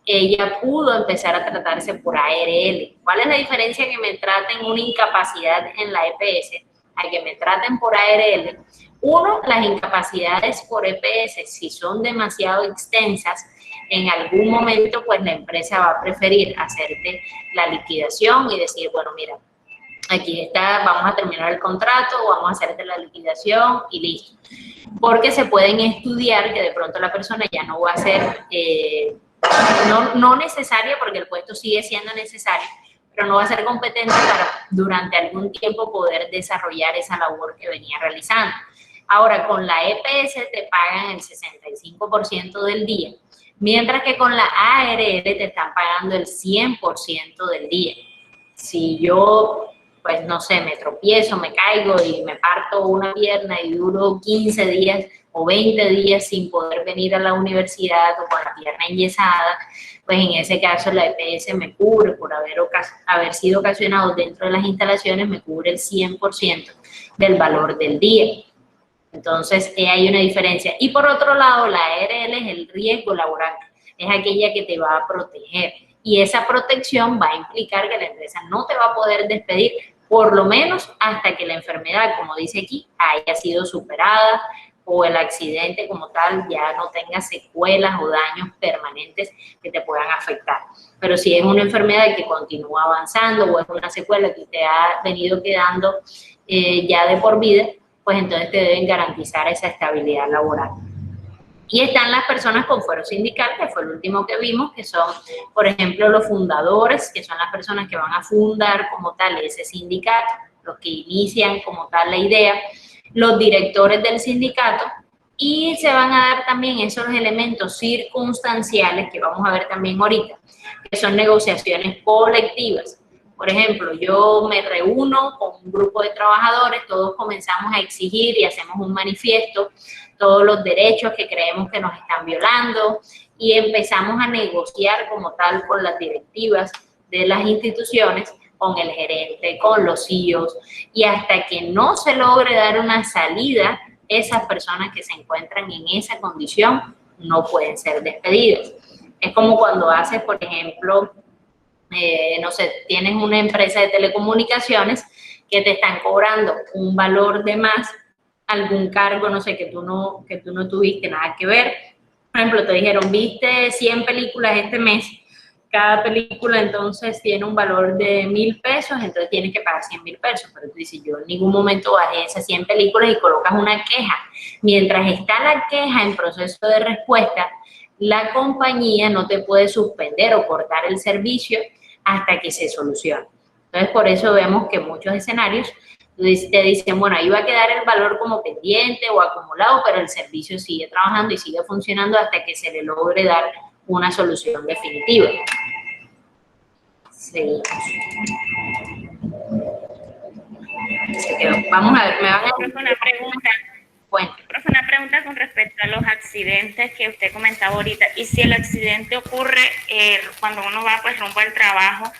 ella pudo empezar a tratarse por ARL. ¿Cuál es la diferencia que me traten una incapacidad en la EPS a que me traten por ARL? Uno, las incapacidades por EPS, si son demasiado extensas, en algún momento pues la empresa va a preferir hacerte la liquidación y decir, bueno, mira, aquí está, vamos a terminar el contrato, vamos a hacerte la liquidación y listo. Porque se pueden estudiar que de pronto la persona ya no va a ser, no necesaria, porque el puesto sigue siendo necesario, pero no va a ser competente para durante algún tiempo poder desarrollar esa labor que venía realizando. Ahora, con la EPS te pagan el 65% del día, mientras que con la ARL te están pagando el 100% del día. Si yo, pues no sé, me tropiezo, me caigo y me parto una pierna y duro 15 días o 20 días sin poder venir a la universidad o con la pierna enyesada, pues en ese caso la EPS me cubre por haber sido ocasionado dentro de las instalaciones, me cubre el 100% del valor del día. Entonces, hay una diferencia. Y por otro lado, la ARL es el riesgo laboral, es aquella que te va a proteger. Y esa protección va a implicar que la empresa no te va a poder despedir, por lo menos hasta que la enfermedad, como dice aquí, haya sido superada o el accidente como tal ya no tenga secuelas o daños permanentes que te puedan afectar. Pero si es una enfermedad que continúa avanzando o es una secuela que te ha venido quedando ya de por vida, pues entonces te deben garantizar esa estabilidad laboral. Y están las personas con fuero sindical, que fue el último que vimos, que son, por ejemplo, los fundadores, que son las personas que van a fundar como tal ese sindicato, los que inician como tal la idea, los directores del sindicato, y se van a dar también esos elementos circunstanciales que vamos a ver también ahorita, que son negociaciones colectivas. Por ejemplo, yo me reúno con un grupo de trabajadores, todos comenzamos a exigir y hacemos un manifiesto, todos los derechos que creemos que nos están violando y empezamos a negociar como tal con las directivas de las instituciones, con el gerente, con los CEOs, y hasta que no se logre dar una salida, esas personas que se encuentran en esa condición no pueden ser despedidas. Es como cuando haces, por ejemplo, no sé, tienes una empresa de telecomunicaciones que te están cobrando un valor de más, algún cargo, no sé, que tú no tuviste nada que ver. Por ejemplo, te dijeron, viste 100 películas este mes, cada película entonces tiene un valor de 1.000 pesos, entonces tienes que pagar 100.000 pesos, pero tú dices, yo en ningún momento bajé esas 100 películas y colocas una queja. Mientras está la queja en proceso de respuesta, la compañía no te puede suspender o cortar el servicio hasta que se solucione. Entonces, por eso vemos que muchos escenarios te dicen, bueno, ahí va a quedar el valor como pendiente o acumulado, pero el servicio sigue trabajando y sigue funcionando hasta que se le logre dar una solución definitiva. Seguimos. Vamos a ver, me van a hacer una pregunta. Bueno. Profe, una pregunta con respecto a los accidentes que usted comentaba ahorita. Y si el accidente ocurre cuando uno va pues rumbo al trabajo,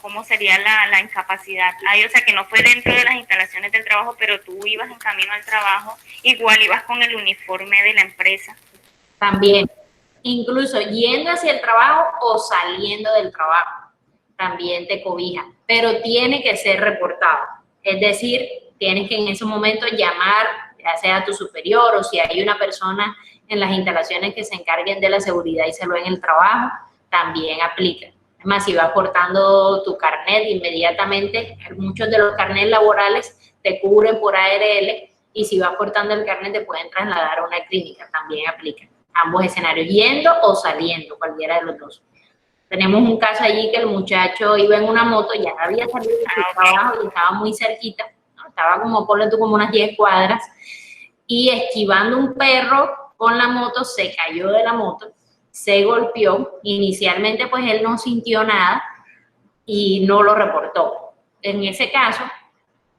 ¿cómo sería la incapacidad? O sea, que no fue dentro de las instalaciones del trabajo, pero tú ibas en camino al trabajo, igual ibas con el uniforme de la empresa. También, incluso yendo hacia el trabajo o saliendo del trabajo, también te cobija, pero tiene que ser reportado. Es decir, tienes que en ese momento llamar, ya sea a tu superior o si hay una persona en las instalaciones que se encarguen de la seguridad y salud en el trabajo, también aplica. Además, si vas portando tu carnet inmediatamente, muchos de los carnets laborales te cubren por ARL y si vas portando el carnet te pueden trasladar a una clínica, también aplica. Ambos escenarios, yendo o saliendo, cualquiera de los dos. Tenemos un caso allí que el muchacho iba en una moto, ya había salido de su trabajo y estaba muy cerquita, ¿no? Estaba como, ponle tú, como unas 10 cuadras, y esquivando un perro con la moto, se cayó de la moto, se golpeó. Inicialmente pues él no sintió nada y no lo reportó. En ese caso,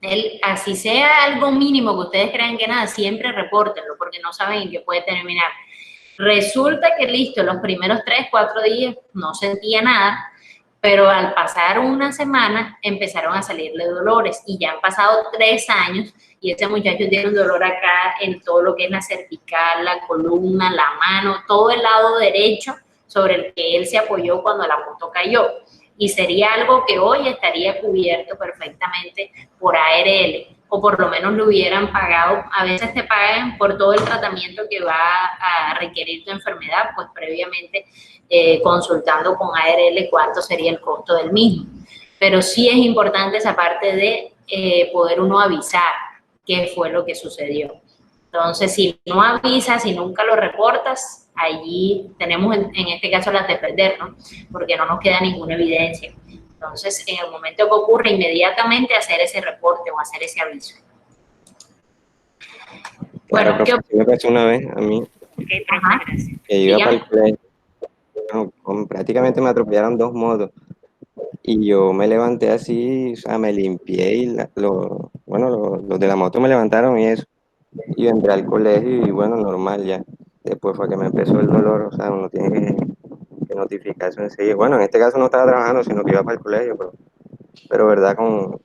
él, así sea algo mínimo que ustedes crean que nada, siempre repórtenlo porque no saben en qué puede terminar. Resulta que listo, los primeros 3, 4 días no sentía nada, pero al pasar una semana empezaron a salirle dolores y ya han pasado 3 años y ese muchacho tiene un dolor acá en todo lo que es la cervical, la columna, la mano, todo el lado derecho sobre el que él se apoyó cuando la moto cayó. Y sería algo que hoy estaría cubierto perfectamente por ARL, o por lo menos lo hubieran pagado. A veces te pagan por todo el tratamiento que va a requerir tu enfermedad, pues previamente consultando con ARL cuánto sería el costo del mismo. Pero sí es importante esa parte de poder uno avisar qué fue lo que sucedió. Entonces, si no avisas, si nunca lo reportas, allí tenemos en este caso las de perder, ¿no? Porque no nos queda ninguna evidencia. Entonces, en el momento que ocurre, inmediatamente hacer ese reporte o hacer ese aviso. Bueno, claro, ¿qué me pasó una vez a mí? Que yo iba para el colegio. Bueno, prácticamente me atropellaron 2 motos. Y yo me levanté así, o sea, me limpié y los de la moto me levantaron y eso. Y yo entré al colegio y bueno, normal ya. Después fue que me empezó el dolor, o sea, uno tiene que notificarse enseguida. Bueno, en este caso no estaba trabajando, sino que iba para el colegio, pero verdad, con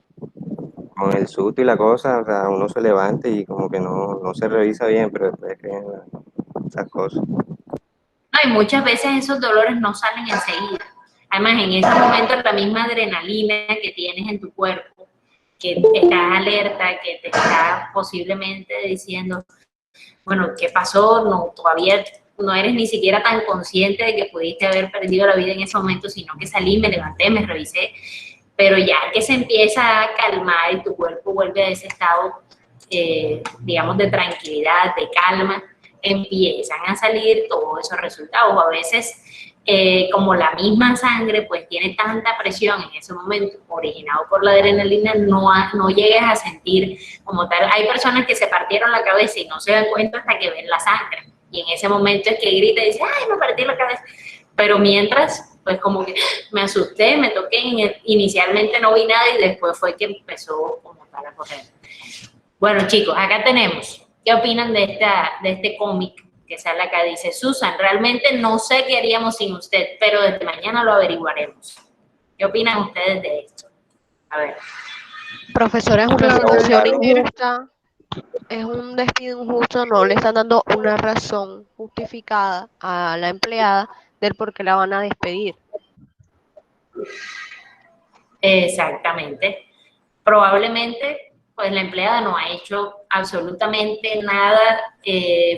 el susto y la cosa, o sea, uno se levanta y como que no se revisa bien, pero después creen esas cosas. No, y muchas veces esos dolores no salen enseguida. Además, en ese momento la misma adrenalina que tienes en tu cuerpo, que estás alerta, que te está posiblemente diciendo, bueno, ¿qué pasó? No, todavía no eres ni siquiera tan consciente de que pudiste haber perdido la vida en ese momento, sino que salí, me levanté, me revisé, pero ya que se empieza a calmar y tu cuerpo vuelve a ese estado, digamos, de tranquilidad, de calma, empiezan a salir todos esos resultados. A veces, como la misma sangre pues tiene tanta presión en ese momento, originado por la adrenalina, no llegues a sentir como tal. Hay personas que se partieron la cabeza y no se dan cuenta hasta que ven la sangre, y en ese momento es que grita y dice, ¡ay, me partí la cabeza! Pero mientras, pues como que me asusté, me toqué, inicialmente no vi nada y después fue que empezó como tal a correr. Bueno, chicos, acá tenemos, ¿qué opinan de este cómic que sale acá, dice: Susan, realmente no sé qué haríamos sin usted, pero desde mañana lo averiguaremos. ¿Qué opinan ustedes de esto? A ver. Profesora, es una situación injusta, es un despido injusto, no le están dando una razón justificada a la empleada del por qué la van a despedir. Exactamente. Probablemente, pues la empleada no ha hecho absolutamente nada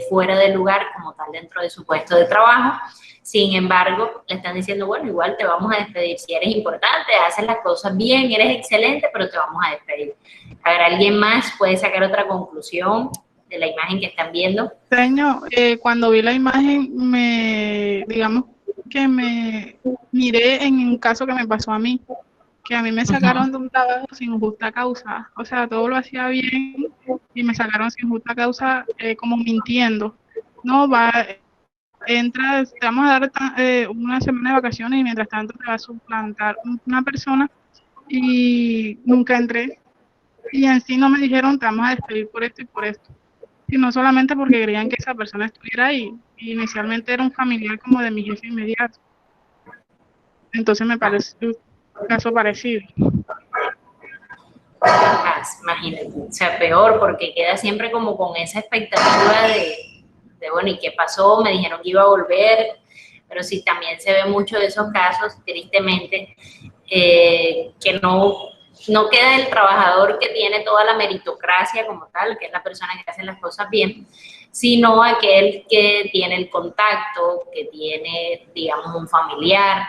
fuera de lugar como tal dentro de su puesto de trabajo. Sin embargo, le están diciendo: bueno, igual te vamos a despedir. Si eres importante, haces las cosas bien, eres excelente, pero te vamos a despedir. A ver, ¿alguien más puede sacar otra conclusión de la imagen que están viendo? Señor, cuando vi la imagen, digamos que me miré en un caso que me pasó a mí, que a mí me sacaron de un trabajo sin justa causa. O sea, todo lo hacía bien y me sacaron sin justa causa, como mintiendo. No, entras, te vamos a dar una semana de vacaciones y mientras tanto te va a suplantar una persona, y nunca entré. Y en sí no me dijeron: te vamos a despedir por esto y por esto, sino solamente porque querían que esa persona estuviera ahí. Y inicialmente era un familiar como de mi jefe inmediato. Entonces me parece un caso parecido. Imagínate, o sea, peor, porque queda siempre como con esa expectativa de bueno, ¿y qué pasó? Me dijeron que iba a volver, pero sí, también se ve mucho de esos casos, tristemente, que no queda el trabajador que tiene toda la meritocracia como tal, que es la persona que hace las cosas bien, sino aquel que tiene el contacto, que tiene, digamos, un familiar.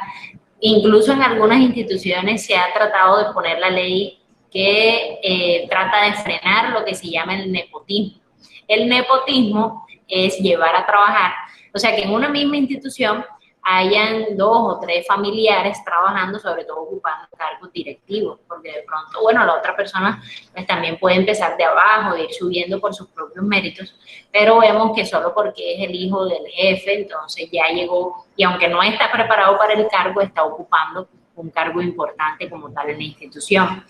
Incluso en algunas instituciones se ha tratado de poner la ley que trata de frenar lo que se llama el nepotismo. El nepotismo es llevar a trabajar, o sea, que en una misma institución hayan 2 o 3 familiares trabajando, sobre todo ocupando cargos directivos, porque de pronto, bueno, la otra persona pues también puede empezar de abajo, ir subiendo por sus propios méritos, pero vemos que solo porque es el hijo del jefe, entonces ya llegó, y aunque no está preparado para el cargo, está ocupando un cargo importante como tal en la institución.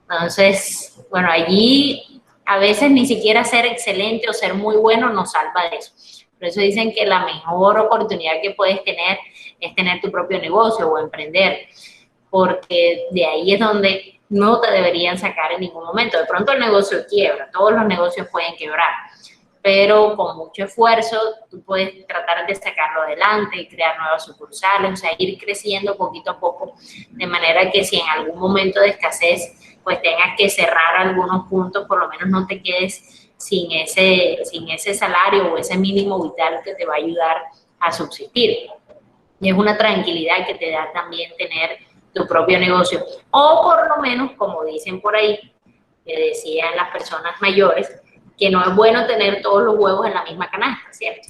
Entonces, bueno, allí a veces ni siquiera ser excelente o ser muy bueno nos salva de eso. Por eso dicen que la mejor oportunidad que puedes tener es tener tu propio negocio o emprender, porque de ahí es donde no te deberían sacar en ningún momento. De pronto el negocio quiebra, todos los negocios pueden quebrar, pero con mucho esfuerzo tú puedes tratar de sacarlo adelante, crear nuevas sucursales, o sea, ir creciendo poquito a poco, de manera que si en algún momento de escasez pues tengas que cerrar algunos puntos, por lo menos no te quedes sin ese salario o ese mínimo vital que te va a ayudar a subsistir. Y es una tranquilidad que te da también tener tu propio negocio. O por lo menos, como dicen por ahí, que decían las personas mayores, que no es bueno tener todos los huevos en la misma canasta, ¿cierto?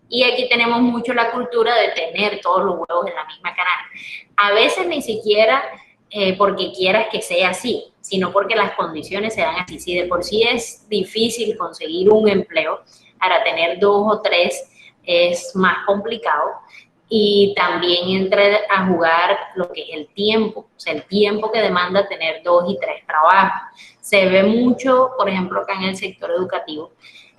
Y aquí tenemos mucho la cultura de tener todos los huevos en la misma canasta. A veces ni siquiera porque quieras que sea así, sino porque las condiciones se dan así. Si de por sí es difícil conseguir un empleo, para tener 2 o 3 es más complicado. Y también entra a jugar lo que es el tiempo, o sea, el tiempo que demanda tener 2 y 3 trabajos. Se ve mucho, por ejemplo, acá en el sector educativo,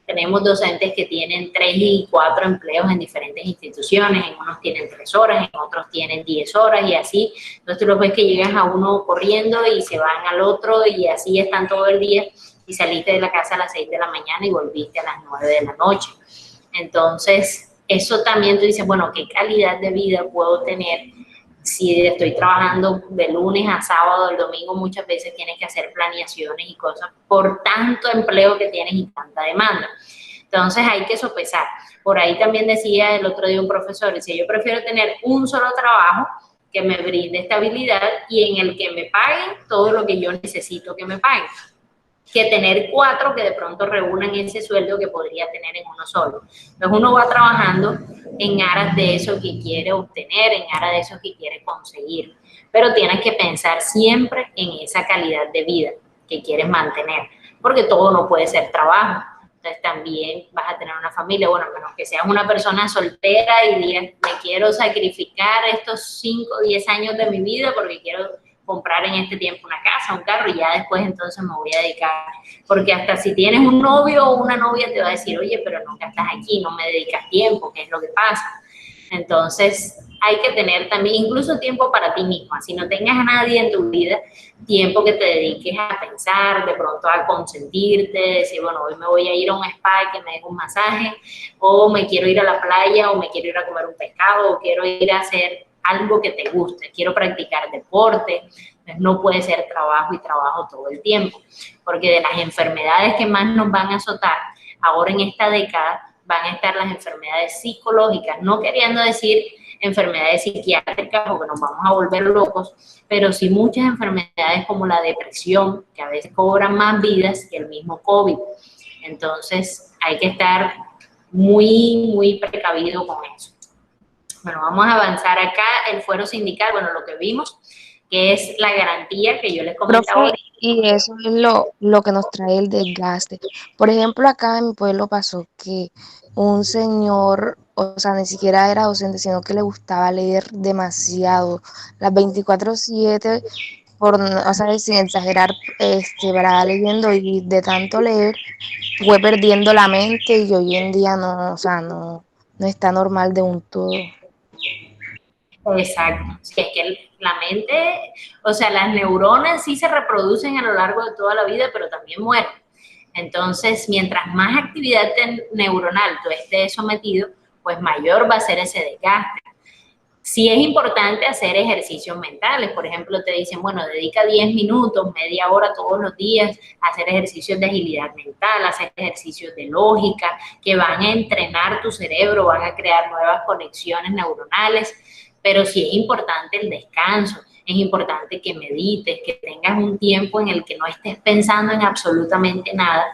tenemos docentes que tienen 3 y 4 empleos en diferentes instituciones, en unos tienen 3 horas, en otros tienen 10 horas y así. Entonces tú los ves que llegas a uno corriendo y se van al otro y así están todo el día, y saliste de la casa a las 6 de la mañana y volviste a las 9 de la noche. Entonces, eso también tú dices, bueno, ¿qué calidad de vida puedo tener si estoy trabajando de lunes a sábado? El domingo muchas veces tienes que hacer planeaciones y cosas por tanto empleo que tienes y tanta demanda. Entonces hay que sopesar. Por ahí también decía el otro día un profesor, decía: yo prefiero tener un solo trabajo que me brinde estabilidad y en el que me paguen todo lo que yo necesito que me paguen, que tener 4 que de pronto reúnan ese sueldo que podría tener en uno solo. Entonces uno va trabajando en aras de eso que quiere obtener, en aras de eso que quiere conseguir, pero tienes que pensar siempre en esa calidad de vida que quieres mantener, porque todo no puede ser trabajo. Entonces también vas a tener una familia, bueno, menos que seas una persona soltera y digas: me quiero sacrificar estos 5 o 10 años de mi vida porque quiero comprar en este tiempo una casa, un carro, y ya después entonces me voy a dedicar, porque hasta si tienes un novio o una novia te va a decir, oye, pero nunca estás aquí, no me dedicas tiempo, ¿qué es lo que pasa? Entonces hay que tener también incluso tiempo para ti misma. Si no tengas a nadie en tu vida, tiempo que te dediques a pensar, de pronto a consentirte, decir, bueno, hoy me voy a ir a un spa que me deje un masaje, o me quiero ir a la playa, o me quiero ir a comer un pescado, o quiero ir a hacer algo que te guste, quiero practicar deporte. Entonces no puede ser trabajo y trabajo todo el tiempo, porque de las enfermedades que más nos van a azotar ahora en esta década van a estar las enfermedades psicológicas, no queriendo decir enfermedades psiquiátricas o que nos vamos a volver locos, pero sí muchas enfermedades como la depresión, que a veces cobran más vidas que el mismo COVID. Entonces hay que estar muy precavido con eso. Bueno, vamos a avanzar acá, el fuero sindical, bueno, lo que vimos, que es la garantía que yo les comentaba. Profe, y eso es lo que nos trae el desgaste. Por ejemplo, acá en mi pueblo pasó que un señor, o sea, ni siquiera era docente, sino que le gustaba leer demasiado, las 24/7, o sea, sin exagerar, para leyendo, y de tanto leer fue perdiendo la mente, y hoy en día no, o sea, no está normal de un todo. Exacto, sí, es que la mente, o sea, las neuronas sí se reproducen a lo largo de toda la vida, pero también mueren. Entonces, mientras más actividad neuronal tú estés sometido, pues mayor va a ser ese desgaste. Sí es importante hacer ejercicios mentales, por ejemplo, te dicen, bueno, dedica 10 minutos, media hora todos los días a hacer ejercicios de agilidad mental, hacer ejercicios de lógica, que van a entrenar tu cerebro, van a crear nuevas conexiones neuronales, pero sí es importante el descanso, es importante que medites, que tengas un tiempo en el que no estés pensando en absolutamente nada,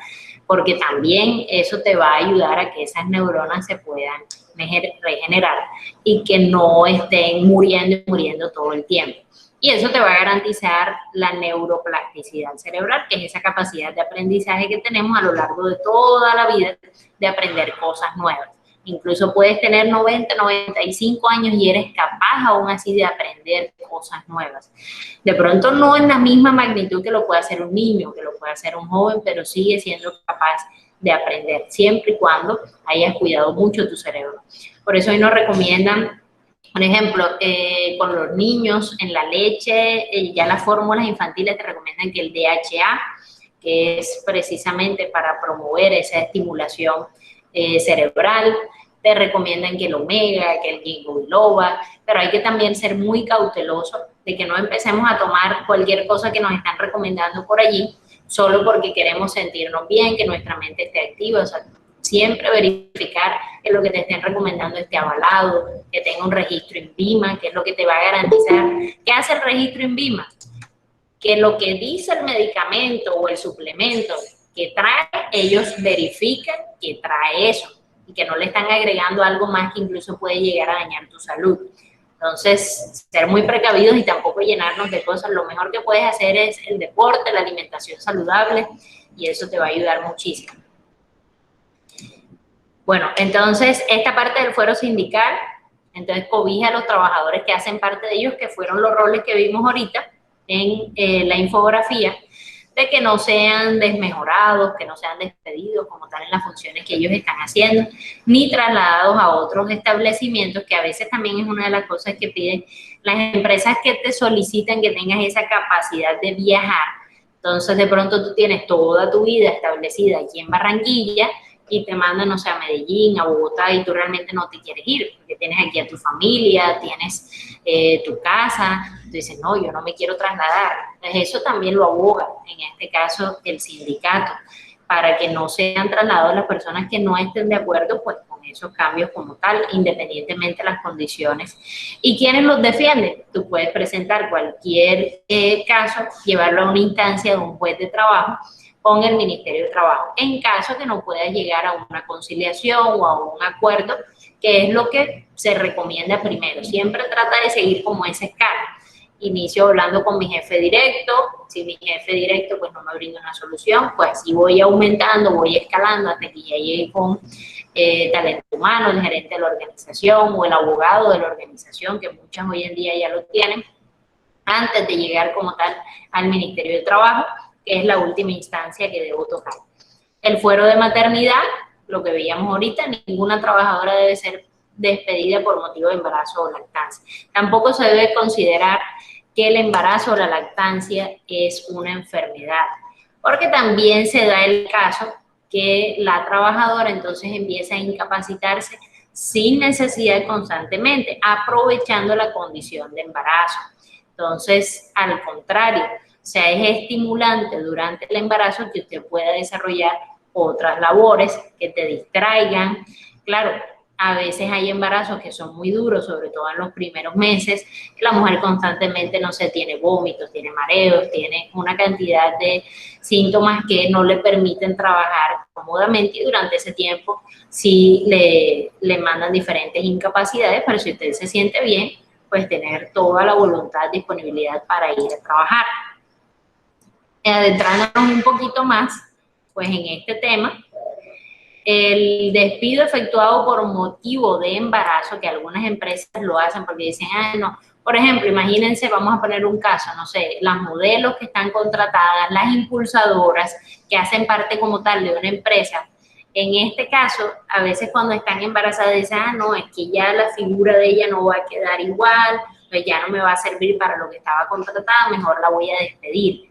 porque también eso te va a ayudar a que esas neuronas se puedan regenerar y que no estén muriendo todo el tiempo. Y eso te va a garantizar la neuroplasticidad cerebral, que es esa capacidad de aprendizaje que tenemos a lo largo de toda la vida de aprender cosas nuevas. Incluso puedes tener 90, 95 años y eres capaz aún así de aprender cosas nuevas. De pronto no en la misma magnitud que lo puede hacer un niño, que lo puede hacer un joven, pero sigue siendo capaz de aprender, siempre y cuando hayas cuidado mucho tu cerebro. Por eso hoy nos recomiendan, por ejemplo, con los niños en la leche, ya las fórmulas infantiles te recomiendan que el DHA, que es precisamente para promover esa estimulación cerebral, te recomiendan que el omega, que el ginkgo biloba, pero hay que también ser muy cauteloso de que no empecemos a tomar cualquier cosa que nos están recomendando por allí, solo porque queremos sentirnos bien, que nuestra mente esté activa. O sea, siempre verificar que lo que te estén recomendando esté avalado, que tenga un registro INVIMA, que es lo que te va a garantizar. ¿Qué hace el registro INVIMA? Que lo que dice el medicamento o el suplemento que trae, ellos verifican que trae eso y que no le están agregando algo más que incluso puede llegar a dañar tu salud. Entonces, ser muy precavidos y tampoco llenarnos de cosas. Lo mejor que puedes hacer es el deporte, la alimentación saludable, y eso te va a ayudar muchísimo. Bueno, entonces, esta parte del fuero sindical, entonces cobija a los trabajadores que hacen parte de ellos, que fueron los roles que vimos ahorita en la infografía, de que no sean desmejorados, que no sean despedidos como tal en las funciones que ellos están haciendo, ni trasladados a otros establecimientos, que a veces también es una de las cosas que piden las empresas, que te solicitan que tengas esa capacidad de viajar. Entonces, de pronto tú tienes toda tu vida establecida aquí en Barranquilla y te mandan, no sé, a Medellín, a Bogotá, y tú realmente no te quieres ir, porque tienes aquí a tu familia, tienes tu casa, tú dices, no, yo no me quiero trasladar. Entonces, eso también lo aboga, en este caso, el sindicato, para que no sean trasladados las personas que no estén de acuerdo, pues, con esos cambios como tal, independientemente de las condiciones. ¿Y quiénes los defienden? Tú puedes presentar cualquier caso, llevarlo a una instancia de un juez de trabajo, con el Ministerio de Trabajo, en caso que no pueda llegar a una conciliación o a un acuerdo, que es lo que se recomienda primero. Siempre trata de seguir como esa escala. Inicio hablando con mi jefe directo, si mi jefe directo pues no me brinda una solución, pues si voy aumentando, voy escalando hasta que ya llegue con talento humano, el gerente de la organización o el abogado de la organización, que muchas hoy en día ya lo tienen, antes de llegar como tal al Ministerio de Trabajo, que es la última instancia que debo tocar. El fuero de maternidad, lo que veíamos ahorita, ninguna trabajadora debe ser despedida por motivo de embarazo o lactancia. Tampoco se debe considerar que el embarazo o la lactancia es una enfermedad, porque también se da el caso que la trabajadora entonces empieza a incapacitarse sin necesidad constantemente, aprovechando la condición de embarazo. Entonces, al contrario, o sea, es estimulante durante el embarazo que usted pueda desarrollar otras labores que te distraigan. Claro, a veces hay embarazos que son muy duros, sobre todo en los primeros meses. La mujer constantemente, no sé, tiene vómitos, tiene mareos, tiene una cantidad de síntomas que no le permiten trabajar cómodamente, y durante ese tiempo sí le mandan diferentes incapacidades, pero si usted se siente bien, pues tener toda la voluntad, disponibilidad para ir a trabajar. Adentrándonos un poquito más, pues en este tema, el despido efectuado por motivo de embarazo, que algunas empresas lo hacen porque dicen, ah, no, por ejemplo, imagínense, vamos a poner un caso, no sé, las modelos que están contratadas, las impulsadoras que hacen parte como tal de una empresa. En este caso, a veces cuando están embarazadas dicen, ah, no, es que ya la figura de ella no va a quedar igual, pues ya no me va a servir para lo que estaba contratada, mejor la voy a despedir.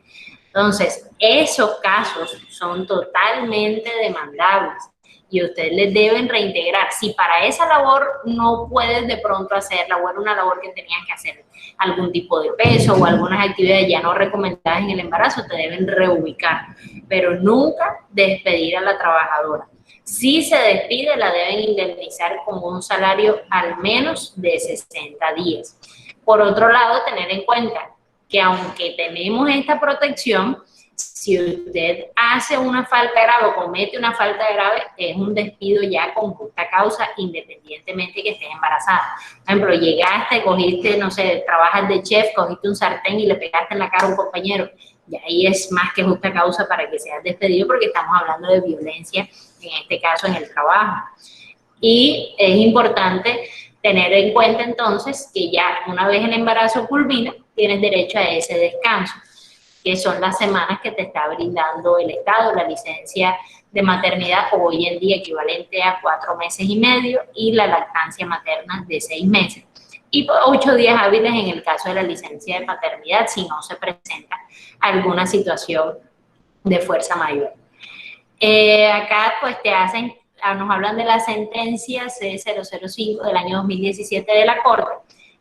Entonces, esos casos son totalmente demandables y ustedes les deben reintegrar. Si para esa labor no puedes de pronto hacerla, o era una labor que tenías que hacer algún tipo de peso o algunas actividades ya no recomendadas en el embarazo, te deben reubicar, pero nunca despedir a la trabajadora. Si se despide, la deben indemnizar con un salario al menos de 60 días. Por otro lado, tener en cuenta que aunque tenemos esta protección, si usted hace una falta grave o comete una falta grave, es un despido ya con justa causa, independientemente que estés embarazada. Por ejemplo, llegaste, cogiste, no sé, trabajas de chef, cogiste un sartén y le pegaste en la cara a un compañero, y ahí es más que justa causa para que seas despedido, porque estamos hablando de violencia, en este caso en el trabajo. Y es importante tener en cuenta entonces que ya una vez el embarazo culmina, tienes derecho a ese descanso, que son las semanas que te está brindando el Estado, la licencia de maternidad hoy en día equivalente a 4 meses y medio, y la lactancia materna de 6 meses. Y 8 días hábiles en el caso de la licencia de paternidad, si no se presenta alguna situación de fuerza mayor. Acá pues nos hablan de la sentencia C005 del año 2017 de la Corte,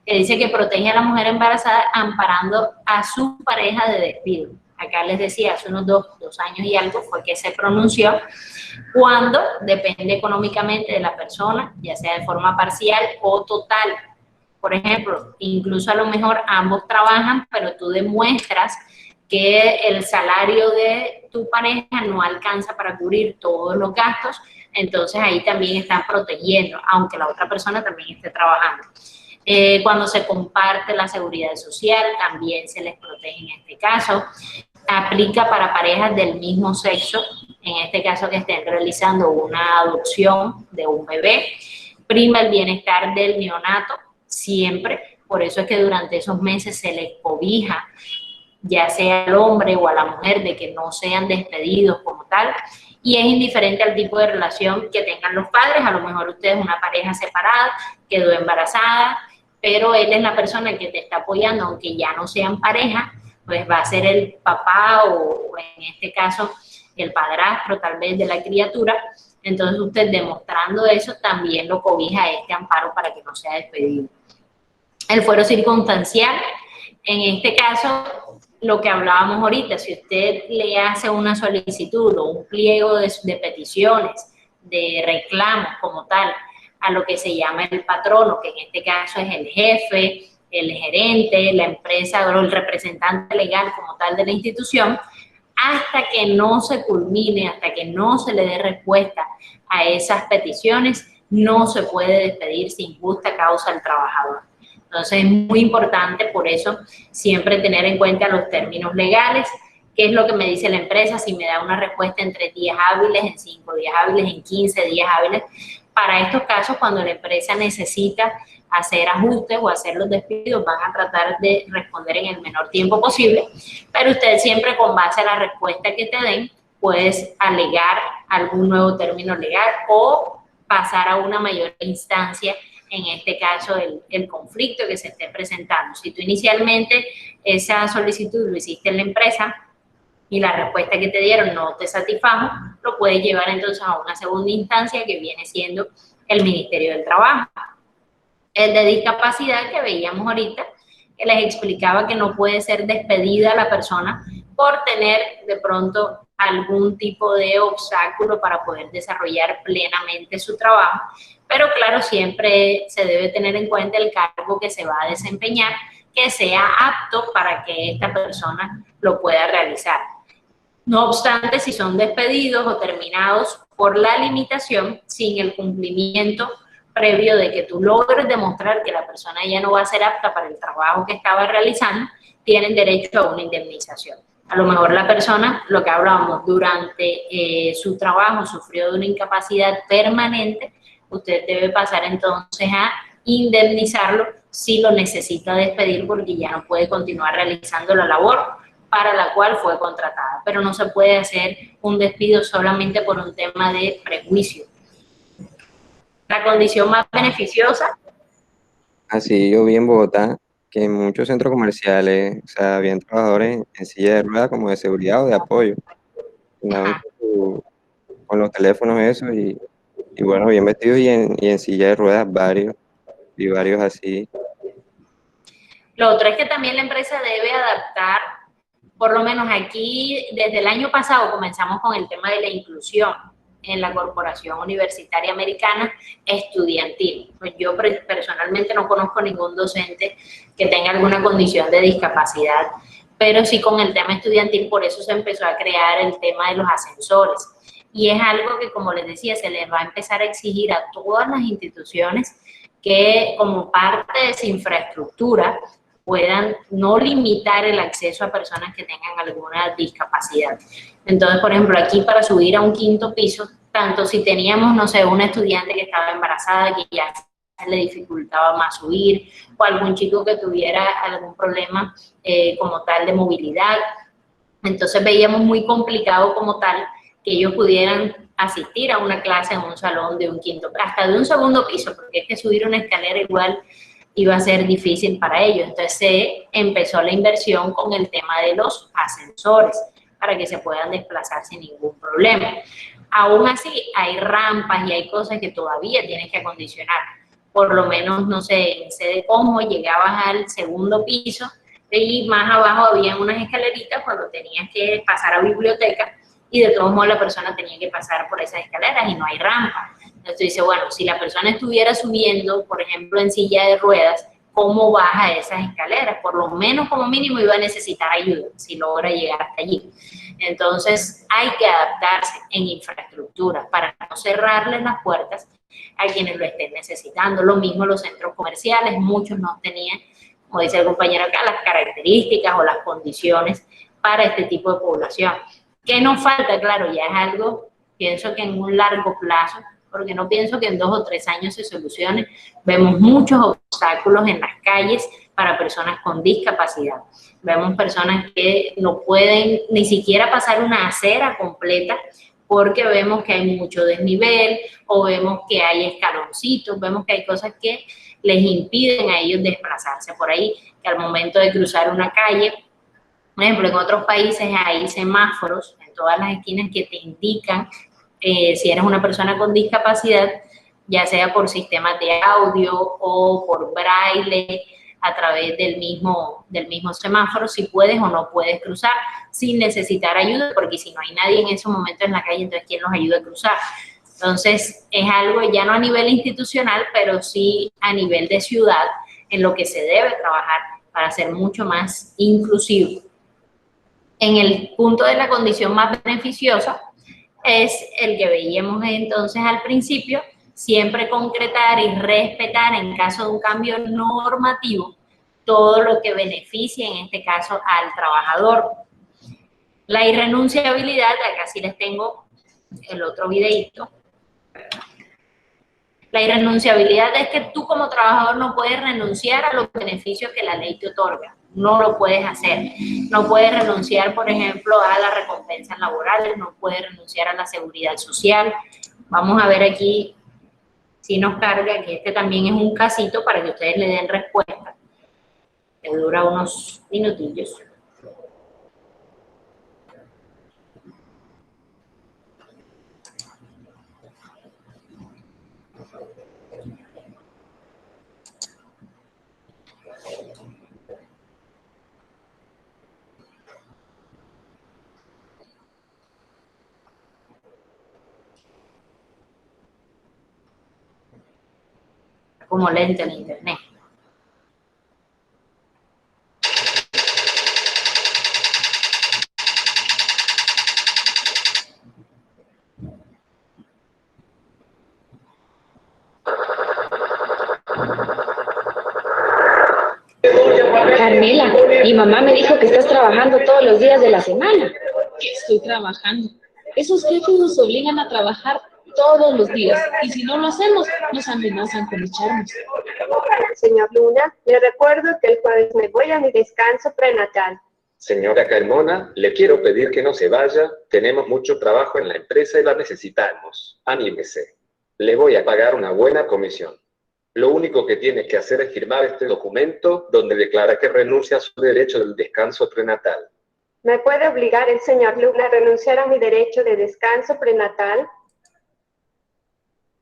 que dice que protege a la mujer embarazada amparando a su pareja de despido. Acá les decía, hace unos dos años y algo fue que se pronunció, cuando depende económicamente de la persona, ya sea de forma parcial o total. Por ejemplo, incluso a lo mejor ambos trabajan, pero tú demuestras que el salario de tu pareja no alcanza para cubrir todos los gastos, entonces ahí también están protegiendo, aunque la otra persona también esté trabajando. Cuando se comparte la seguridad social, también se les protege en este caso. Aplica para parejas del mismo sexo, en este caso que estén realizando una adopción de un bebé. Prima el bienestar del neonato, siempre. Por eso es que durante esos meses se les cobija, ya sea al hombre o a la mujer, de que no sean despedidos como tal. Y es indiferente al tipo de relación que tengan los padres. A lo mejor usted es una pareja separada, quedó embarazada, pero él es la persona que te está apoyando, aunque ya no sean pareja, pues va a ser el papá o en este caso el padrastro tal vez de la criatura. Entonces usted, demostrando eso, también lo cobija este amparo para que no sea despedido. El fuero circunstancial, en este caso, lo que hablábamos ahorita, si usted le hace una solicitud o un pliego de peticiones, de reclamos como tal, a lo que se llama el patrono, que en este caso es el jefe, el gerente, la empresa o el representante legal como tal de la institución, hasta que no se culmine, hasta que no se le dé respuesta a esas peticiones, no se puede despedir sin justa causa al trabajador. Entonces es muy importante, por eso, siempre tener en cuenta los términos legales, qué es lo que me dice la empresa, si me da una respuesta en 3 días hábiles, en 5 días hábiles, en 15 días hábiles. Para estos casos, cuando la empresa necesita hacer ajustes o hacer los despidos, van a tratar de responder en el menor tiempo posible, pero usted siempre con base a la respuesta que te den, puedes alegar algún nuevo término legal o pasar a una mayor instancia, en este caso el conflicto que se esté presentando. Si tú inicialmente esa solicitud lo hiciste en la empresa y la respuesta que te dieron no te satisfajo, lo puedes llevar entonces a una segunda instancia que viene siendo el Ministerio del Trabajo. El de discapacidad que veíamos ahorita, que les explicaba que no puede ser despedida la persona por tener de pronto algún tipo de obstáculo para poder desarrollar plenamente su trabajo, pero claro, siempre se debe tener en cuenta el cargo que se va a desempeñar, que sea apto para que esta persona lo pueda realizar. No obstante, si son despedidos o terminados por la limitación sin el cumplimiento previo de que tú logres demostrar que la persona ya no va a ser apta para el trabajo que estaba realizando, tienen derecho a una indemnización. A lo mejor la persona, lo que hablábamos, durante su trabajo sufrió de una incapacidad permanente, usted debe pasar entonces a indemnizarlo si lo necesita despedir porque ya no puede continuar realizando la labor para la cual fue contratada. Pero no se puede hacer un despido solamente por un tema de prejuicio. La condición más beneficiosa. Así yo vi en Bogotá que en muchos centros comerciales, o sea, habían trabajadores en silla de ruedas como de seguridad o de apoyo. Andaban con los teléfonos esos y bueno, bien vestidos y en silla de ruedas varios, y varios así. Lo otro es que también la empresa debe adaptar, por lo menos aquí, desde el año pasado comenzamos con el tema de la inclusión en la Corporación Universitaria Americana Estudiantil. Pues yo personalmente no conozco ningún docente que tenga alguna condición de discapacidad, pero sí con el tema estudiantil, por eso se empezó a crear el tema de los ascensores. Y es algo que, como les decía, se les va a empezar a exigir a todas las instituciones que como parte de su infraestructura puedan no limitar el acceso a personas que tengan alguna discapacidad. Entonces, por ejemplo, aquí para subir a un 5º piso, tanto si teníamos, no sé, una estudiante que estaba embarazada, que ya le dificultaba más subir, o algún chico que tuviera algún problema como tal de movilidad, entonces veíamos muy complicado como tal que ellos pudieran asistir a una clase en un salón de un 5º, hasta de un 2º piso, porque es que subir una escalera igual iba a ser difícil para ellos. Entonces se empezó la inversión con el tema de los ascensores para que se puedan desplazar sin ningún problema. Aún así, hay rampas y hay cosas que todavía tienes que acondicionar. Por lo menos, no sé, en sede Cosmo llegabas al 2º piso y más abajo había unas escaleritas cuando tenías que pasar a biblioteca y de todos modos la persona tenía que pasar por esas escaleras y no hay rampa. Entonces dice, bueno, si la persona estuviera subiendo, por ejemplo, en silla de ruedas, ¿cómo baja esas escaleras? Por lo menos como mínimo iba a necesitar ayuda si logra llegar hasta allí. Entonces hay que adaptarse en infraestructura para no cerrarles las puertas a quienes lo estén necesitando. Lo mismo los centros comerciales, muchos no tenían, como dice el compañero acá, las características o las condiciones para este tipo de población. ¿Qué nos falta? Claro, ya es algo, pienso que en un largo plazo, porque no pienso que en 2 o 3 años se solucione. Vemos muchos obstáculos en las calles para personas con discapacidad. Vemos personas que no pueden ni siquiera pasar una acera completa porque vemos que hay mucho desnivel o vemos que hay escaloncitos, vemos que hay cosas que les impiden a ellos desplazarse por ahí, que al momento de cruzar una calle, por ejemplo, en otros países hay semáforos en todas las esquinas que te indican si eres una persona con discapacidad, ya sea por sistemas de audio o por braille, a través del mismo semáforo, si puedes o no puedes cruzar sin necesitar ayuda, porque si no hay nadie en ese momento en la calle, entonces ¿quién los ayuda a cruzar? Entonces es algo ya no a nivel institucional, pero sí a nivel de ciudad, en lo que se debe trabajar para ser mucho más inclusivo. En el punto de la condición más beneficiosa, es el que veíamos entonces al principio, siempre concretar y respetar en caso de un cambio normativo todo lo que beneficie, en este caso, al trabajador. La irrenunciabilidad, acá sí les tengo el otro videito. La irrenunciabilidad es que tú como trabajador no puedes renunciar a los beneficios que la ley te otorga. No lo puedes hacer. No puedes renunciar, por ejemplo, a las recompensas laborales, no puedes renunciar a la seguridad social. Vamos a ver aquí si nos carga, que este también es un casito para que ustedes le den respuesta, que dura unos minutillos. Como lento en internet. Carmela, mi mamá me dijo que estás trabajando todos los días de la semana. Estoy trabajando. Esos jefes nos obligan a trabajar todos los días y si no lo hacemos, nos amenazan con echarnos. Señor Luna, le recuerdo que el jueves me voy a mi descanso prenatal. Señora Carmona, le quiero pedir que no se vaya. Tenemos mucho trabajo en la empresa y la necesitamos. Anímese. Le voy a pagar una buena comisión. Lo único que tiene que hacer es firmar este documento donde declara que renuncia a su derecho del descanso prenatal. ¿Me puede obligar el señor Luna a renunciar a mi derecho de descanso prenatal?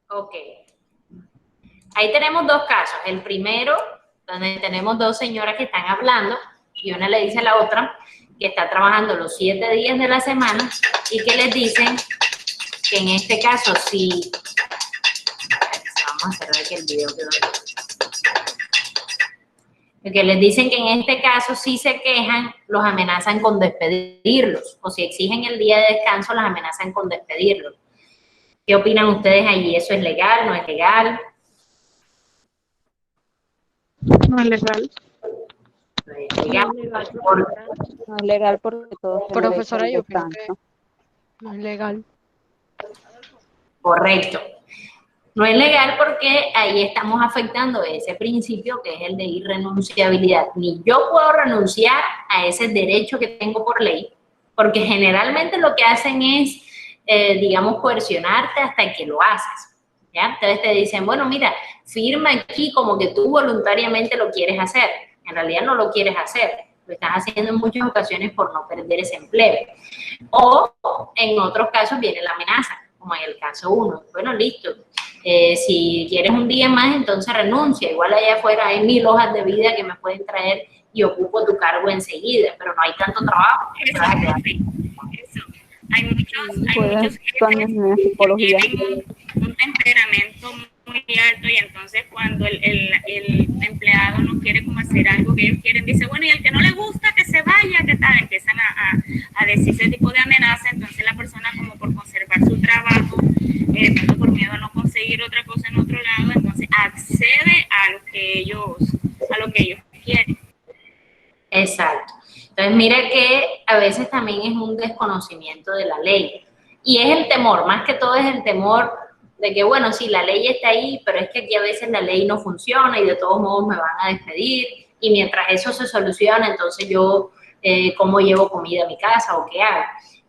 Ok. Ahí tenemos dos casos. El primero, donde tenemos dos señoras que están hablando y una le dice a la otra que está trabajando los 7 días de la semana y que les dicen que en este caso sí. Vamos a cerrar aquí el video. Que les dicen que en este caso si se quejan, los amenazan con despedirlos. O si exigen el día de descanso, los amenazan con despedirlos. ¿Qué opinan ustedes allí? ¿Eso es legal? ¿No es legal? No es legal. No es legal. No es legal porque todos tenemos Profesora, derecho yo al creo que descanso. no es legal. Correcto. No es legal porque ahí estamos afectando ese principio que es el de irrenunciabilidad. Ni yo puedo renunciar a ese derecho que tengo por ley, porque generalmente lo que hacen es, digamos, coercionarte hasta que lo haces. ¿Ya? Entonces te dicen, bueno, mira, firma aquí como que tú voluntariamente lo quieres hacer. En realidad no lo quieres hacer. Lo estás haciendo en muchas ocasiones por no perder ese empleo. O en otros casos viene la amenaza, como en el caso 1. Bueno, listo. Si quieres un día más, entonces renuncia. Igual allá afuera hay 1000 hojas de vida que me pueden traer y ocupo tu cargo enseguida, pero no hay tanto trabajo. Hay muchos que tienen un temperamento muy alto y entonces cuando el empleado no quiere como hacer algo que ellos quieren, dice, bueno, y el que no le gusta que se vaya, ¿qué tal? Empiezan a decir ese tipo de amenaza, entonces la persona como por conservar su trabajo, tanto por miedo a no conseguir otra cosa en otro lado, entonces accede a lo que ellos quieren. Exacto. Entonces, mira que a veces también es un desconocimiento de la ley. Y es el temor, más que todo es el temor de que, bueno, sí, la ley está ahí, pero es que aquí a veces la ley no funciona y de todos modos me van a despedir. Y mientras eso se soluciona, entonces yo, ¿cómo llevo comida a mi casa o qué hago?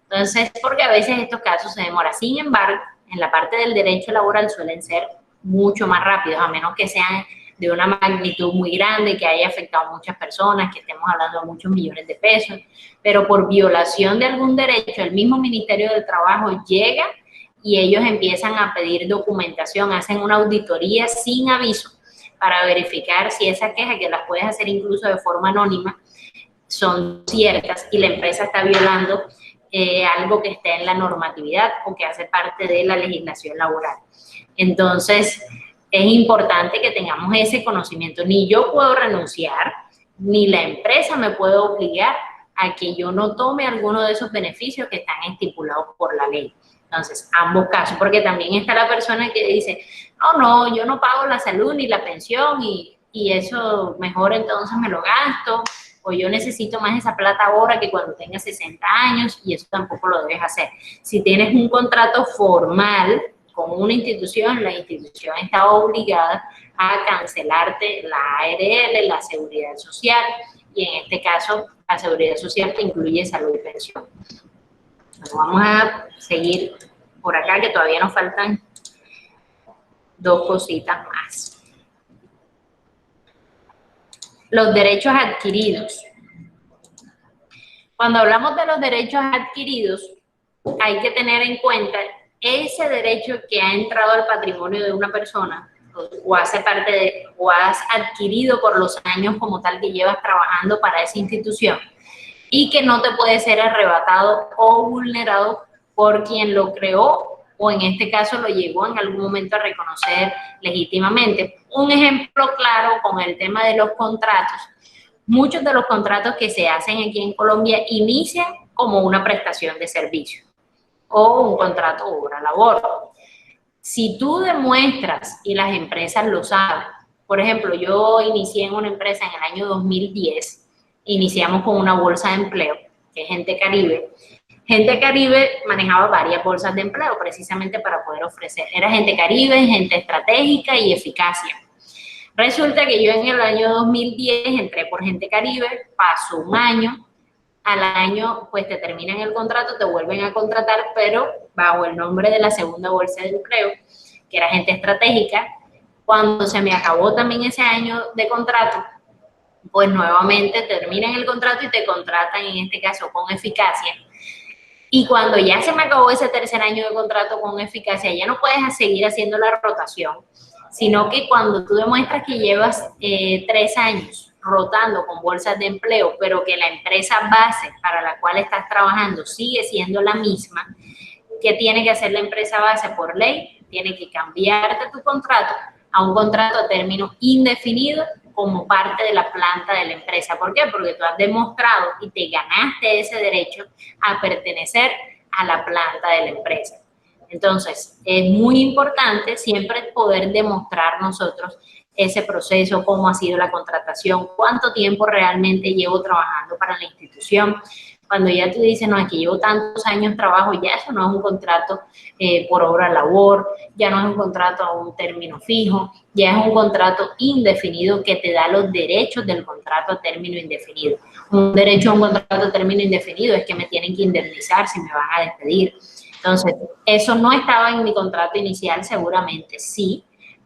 Entonces, porque a veces estos casos se demoran. Sin embargo, en la parte del derecho laboral suelen ser mucho más rápidos, a menos que sean de una magnitud muy grande, que haya afectado a muchas personas, que estemos hablando de muchos millones de pesos, pero por violación de algún derecho, el mismo Ministerio del Trabajo llega y ellos empiezan a pedir documentación, hacen una auditoría sin aviso para verificar si esa queja, que las puedes hacer incluso de forma anónima, son ciertas y la empresa está violando algo que esté en la normatividad o que hace parte de la legislación laboral. Entonces, es importante que tengamos ese conocimiento. Ni yo puedo renunciar, ni la empresa me puede obligar a que yo no tome alguno de esos beneficios que están estipulados por la ley. Entonces, ambos casos, porque también está la persona que dice, no, yo no pago la salud ni la pensión y eso mejor entonces me lo gasto, o yo necesito más esa plata ahora que cuando tenga 60 años y eso tampoco lo debes hacer. Si tienes un contrato formal con una institución, la institución está obligada a cancelarte la ARL, la seguridad social, y en este caso la seguridad social te incluye salud y pensión. Bueno, vamos a seguir por acá, que todavía nos faltan dos cositas más. Los derechos adquiridos. Cuando hablamos de los derechos adquiridos, hay que tener en cuenta ese derecho que ha entrado al patrimonio de una persona o hace parte de, o has adquirido por los años como tal que llevas trabajando para esa institución y que no te puede ser arrebatado o vulnerado por quien lo creó o en este caso lo llegó en algún momento a reconocer legítimamente. Un ejemplo claro con el tema de los contratos. Muchos de los contratos que se hacen aquí en Colombia inician como una prestación de servicio o un contrato obra-labor. Si tú demuestras, y las empresas lo saben, por ejemplo, yo inicié en una empresa en el año 2010, iniciamos con una bolsa de empleo, que es Gente Caribe. Gente Caribe manejaba varias bolsas de empleo precisamente para poder ofrecer. Era Gente Caribe, Gente Estratégica y Eficacia. Resulta que yo en el año 2010 entré por Gente Caribe, pasó un año, al año pues te terminan el contrato, te vuelven a contratar, pero bajo el nombre de la segunda bolsa de empleo, que era Gente Estratégica. Cuando se me acabó también ese año de contrato, pues nuevamente terminan el contrato y te contratan en este caso con Eficacia. Y cuando ya se me acabó ese tercer año de contrato con Eficacia, ya no puedes seguir haciendo la rotación, sino que cuando tú demuestras que llevas 3 años rotando con bolsas de empleo, pero que la empresa base para la cual estás trabajando sigue siendo la misma, ¿qué tiene que hacer la empresa base por ley? Tiene que cambiarte tu contrato a un contrato a término indefinido como parte de la planta de la empresa. ¿Por qué? Porque tú has demostrado y te ganaste ese derecho a pertenecer a la planta de la empresa. Entonces, es muy importante siempre poder demostrar nosotros ese proceso, cómo ha sido la contratación, cuánto tiempo realmente llevo trabajando para la institución. Cuando ya tú dices, no, es que llevo tantos años trabajo, ya eso no es un contrato por obra labor, ya no es un contrato a un término fijo, ya es un contrato indefinido que te da los derechos del contrato a término indefinido. Un derecho a un contrato a término indefinido es que me tienen que indemnizar si me van a despedir. Entonces, eso no estaba en mi contrato inicial, seguramente sí,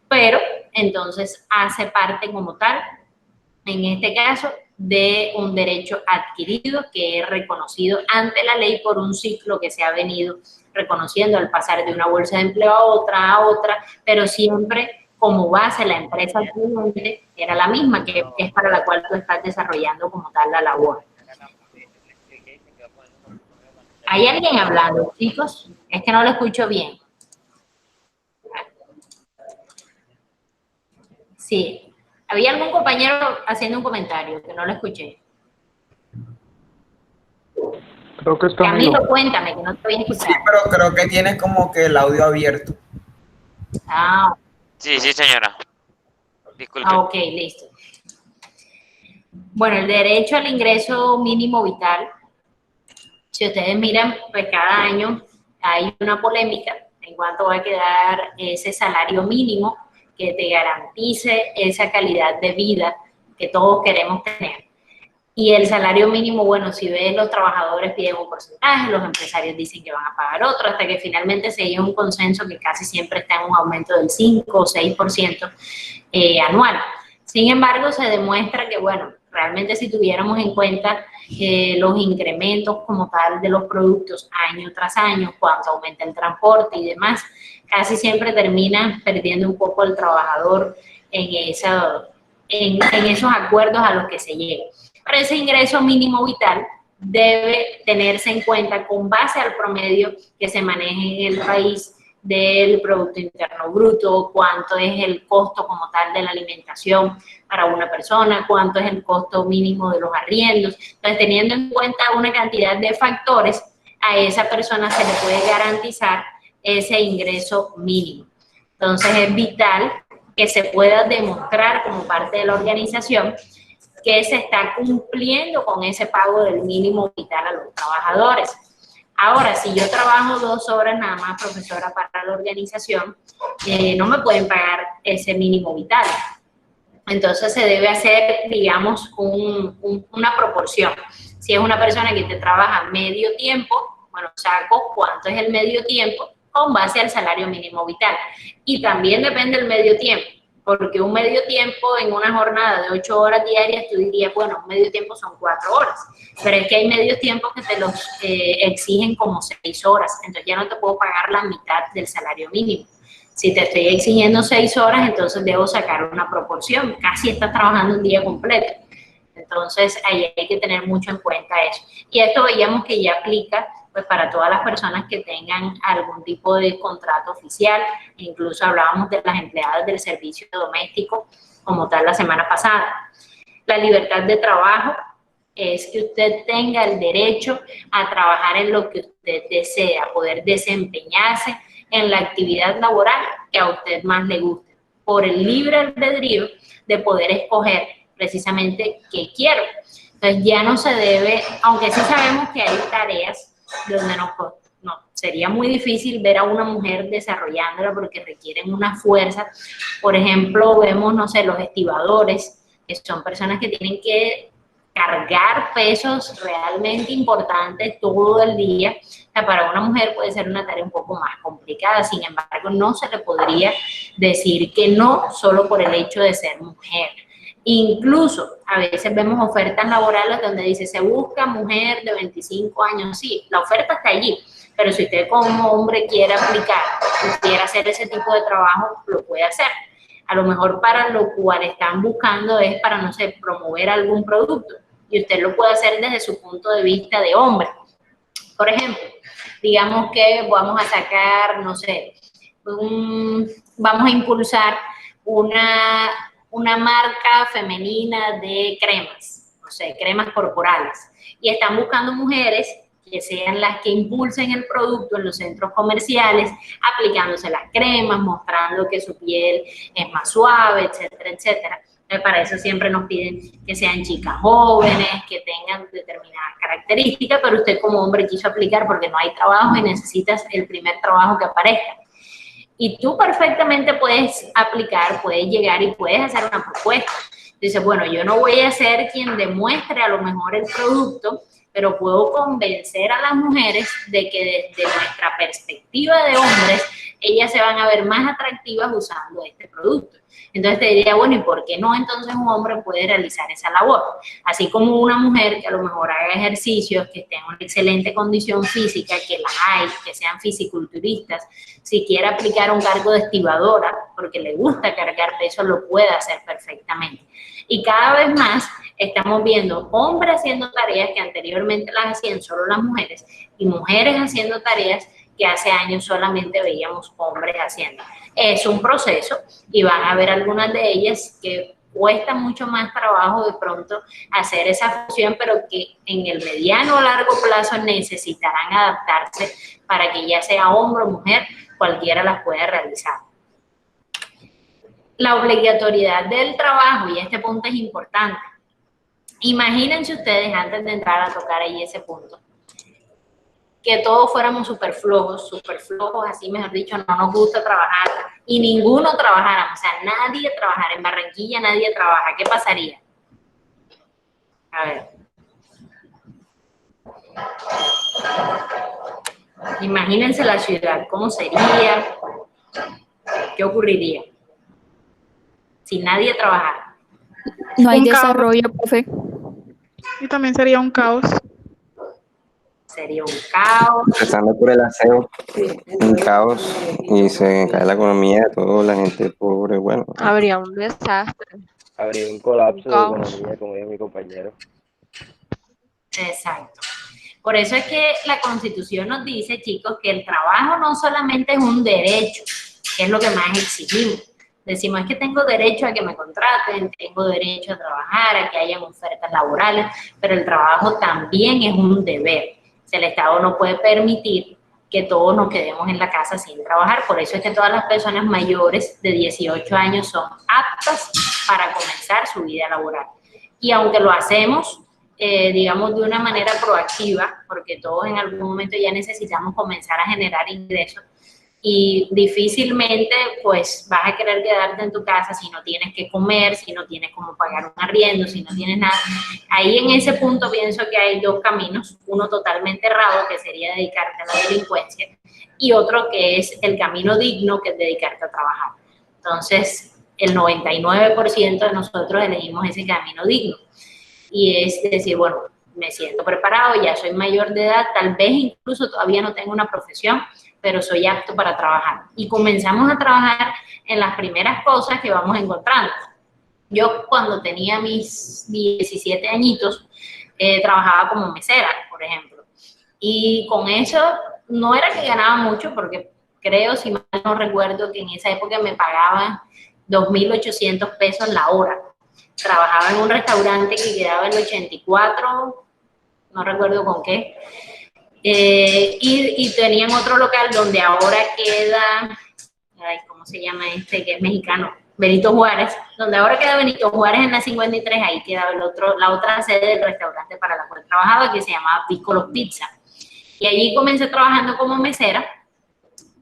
pero entonces hace parte como tal, en este caso, de un derecho adquirido que es reconocido ante la ley por un ciclo que se ha venido reconociendo al pasar de una bolsa de empleo a otra, pero siempre como base la empresa cliente era la misma, que es para la cual tú estás desarrollando como tal la labor. ¿Hay alguien hablando, chicos? Es que no lo escucho bien. Sí. ¿Había algún compañero haciendo un comentario que no lo escuché? Creo que está Camilo, cuéntame, que no te voy a escuchar. Sí, pero creo que tienes como que el audio abierto. Ah. Sí, señora. Disculpe. Ah, ok, listo. Bueno, el derecho al ingreso mínimo vital. Si ustedes miran, pues cada año hay una polémica en cuanto va a quedar ese salario mínimo que te garantice esa calidad de vida que todos queremos tener. Y el salario mínimo, bueno, si ves, los trabajadores piden un porcentaje, los empresarios dicen que van a pagar otro, hasta que finalmente se llega a un consenso que casi siempre está en un aumento del 5 o 6% anual. Sin embargo, se demuestra que, bueno, realmente si tuviéramos en cuenta los incrementos como tal de los productos año tras año, cuánto aumenta el transporte y demás, casi siempre termina perdiendo un poco el trabajador en esos acuerdos a los que se llega. Pero ese ingreso mínimo vital debe tenerse en cuenta con base al promedio que se maneje en el país del Producto Interno Bruto, cuánto es el costo como tal de la alimentación para una persona, cuánto es el costo mínimo de los arriendos. Entonces, teniendo en cuenta una cantidad de factores, a esa persona se le puede garantizar ese ingreso mínimo. Entonces, es vital que se pueda demostrar como parte de la organización que se está cumpliendo con ese pago del mínimo vital a los trabajadores. Ahora, si yo trabajo 2 horas nada más, profesora, para la organización, no me pueden pagar ese mínimo vital. Entonces se debe hacer, digamos, una proporción. Si es una persona que te trabaja medio tiempo, bueno, saco cuánto es el medio tiempo con base al salario mínimo vital. Y también depende del medio tiempo, porque un medio tiempo en una jornada de 8 horas diarias, tú dirías, bueno, un medio tiempo son 4 horas, pero es que hay medios tiempos que te los exigen como 6 horas, entonces ya no te puedo pagar la mitad del salario mínimo. Si te estoy exigiendo 6 horas, entonces debo sacar una proporción, casi estás trabajando un día completo. Entonces, ahí hay que tener mucho en cuenta eso. Y esto veíamos que ya aplica pues, para todas las personas que tengan algún tipo de contrato oficial. Incluso hablábamos de las empleadas del servicio doméstico como tal la semana pasada. La libertad de trabajo es que usted tenga el derecho a trabajar en lo que usted desea, poder desempeñarse en la actividad laboral que a usted más le guste, por el libre albedrío de poder escoger precisamente qué quiero. Entonces ya no se debe, aunque sí sabemos que hay tareas donde sería muy difícil ver a una mujer desarrollándola porque requieren una fuerza. Por ejemplo, vemos, no sé, los estibadores, que son personas que tienen que cargar pesos realmente importantes todo el día. O sea, para una mujer puede ser una tarea un poco más complicada, sin embargo, no se le podría decir que no solo por el hecho de ser mujer. Incluso a veces vemos ofertas laborales donde dice se busca mujer de 25 años, sí, la oferta está allí, pero si usted como hombre quiere aplicar, quiere hacer ese tipo de trabajo, lo puede hacer. A lo mejor para lo cual están buscando es para, no sé, promover algún producto y usted lo puede hacer desde su punto de vista de hombre. Por ejemplo, digamos que vamos a sacar, no sé, vamos a impulsar una marca femenina de cremas, no sé, cremas corporales, y están buscando mujeres que sean las que impulsen el producto en los centros comerciales, aplicándose las cremas, mostrando que su piel es más suave, etcétera, etcétera. Para eso siempre nos piden que sean chicas jóvenes, que tengan determinadas características, pero usted como hombre quiso aplicar porque no hay trabajo y necesitas el primer trabajo que aparezca. Y tú perfectamente puedes aplicar, puedes llegar y puedes hacer una propuesta. Dices, bueno, yo no voy a ser quien demuestre a lo mejor el producto, pero puedo convencer a las mujeres de que desde nuestra perspectiva de hombres, ellas se van a ver más atractivas usando este producto. Entonces te diría, bueno, ¿y por qué no entonces un hombre puede realizar esa labor? Así como una mujer que a lo mejor haga ejercicios, que esté en una excelente condición física, que las hay, que sean fisiculturistas, si quiere aplicar un cargo de estibadora, porque le gusta cargar peso, lo puede hacer perfectamente. Y cada vez más estamos viendo hombres haciendo tareas que anteriormente las hacían solo las mujeres y mujeres haciendo tareas que hace años solamente veíamos hombres haciendo. Es un proceso y van a haber algunas de ellas que cuesta mucho más trabajo de pronto hacer esa función, pero que en el mediano o largo plazo necesitarán adaptarse para que ya sea hombre o mujer, cualquiera las pueda realizar. La obligatoriedad del trabajo, y este punto es importante. Imagínense ustedes, antes de entrar a tocar ahí ese punto, que todos fuéramos súper flojos, así mejor dicho, no nos gusta trabajar y ninguno trabajara, o sea, nadie trabajara en Barranquilla, nadie trabaja, ¿qué pasaría? A ver. Imagínense la ciudad, ¿cómo sería? ¿Qué ocurriría? Si nadie trabajara. No hay desarrollo, profe. Y también sería un caos. Sería un caos. Empezando por el aseo, un caos, y se cae la economía, toda la gente pobre, bueno. Habría un desastre. Habría un colapso de caos. economía, como dijo mi compañero. Exacto. Por eso es que la Constitución nos dice, chicos, que el trabajo no solamente es un derecho, que es lo que más exigimos. Decimos, es que tengo derecho a que me contraten, tengo derecho a trabajar, a que hayan ofertas laborales, pero el trabajo también es un deber. El Estado no puede permitir que todos nos quedemos en la casa sin trabajar. Por eso es que todas las personas mayores de 18 años son aptas para comenzar su vida laboral. Y aunque lo hacemos, digamos, de una manera proactiva, porque todos en algún momento ya necesitamos comenzar a generar ingresos, y difícilmente pues vas a querer quedarte en tu casa si no tienes que comer, si no tienes cómo pagar un arriendo, si no tienes nada. Ahí en ese punto pienso que hay dos caminos, uno totalmente errado, que sería dedicarte a la delincuencia, y otro que es el camino digno, que es dedicarte a trabajar. Entonces, el 99% de nosotros elegimos ese camino digno, y es decir, bueno, me siento preparado, ya soy mayor de edad, tal vez incluso todavía no tengo una profesión, pero soy apto para trabajar. Y comenzamos a trabajar en las primeras cosas que vamos encontrando. Yo cuando tenía mis 17 añitos, trabajaba como mesera, por ejemplo. Y con eso no era que ganaba mucho, porque creo, si mal no recuerdo, que en esa época me pagaban 2.800 pesos la hora. Trabajaba en un restaurante que quedaba en el 84, no recuerdo con qué. Y tenían otro local donde ahora queda, ay, ¿cómo se llama este? Que es mexicano, Benito Juárez, donde ahora queda Benito Juárez en la 53, ahí quedaba la otra sede del restaurante para la cual trabajaba, que se llamaba Piccolo Pizza. Y allí comencé trabajando como mesera,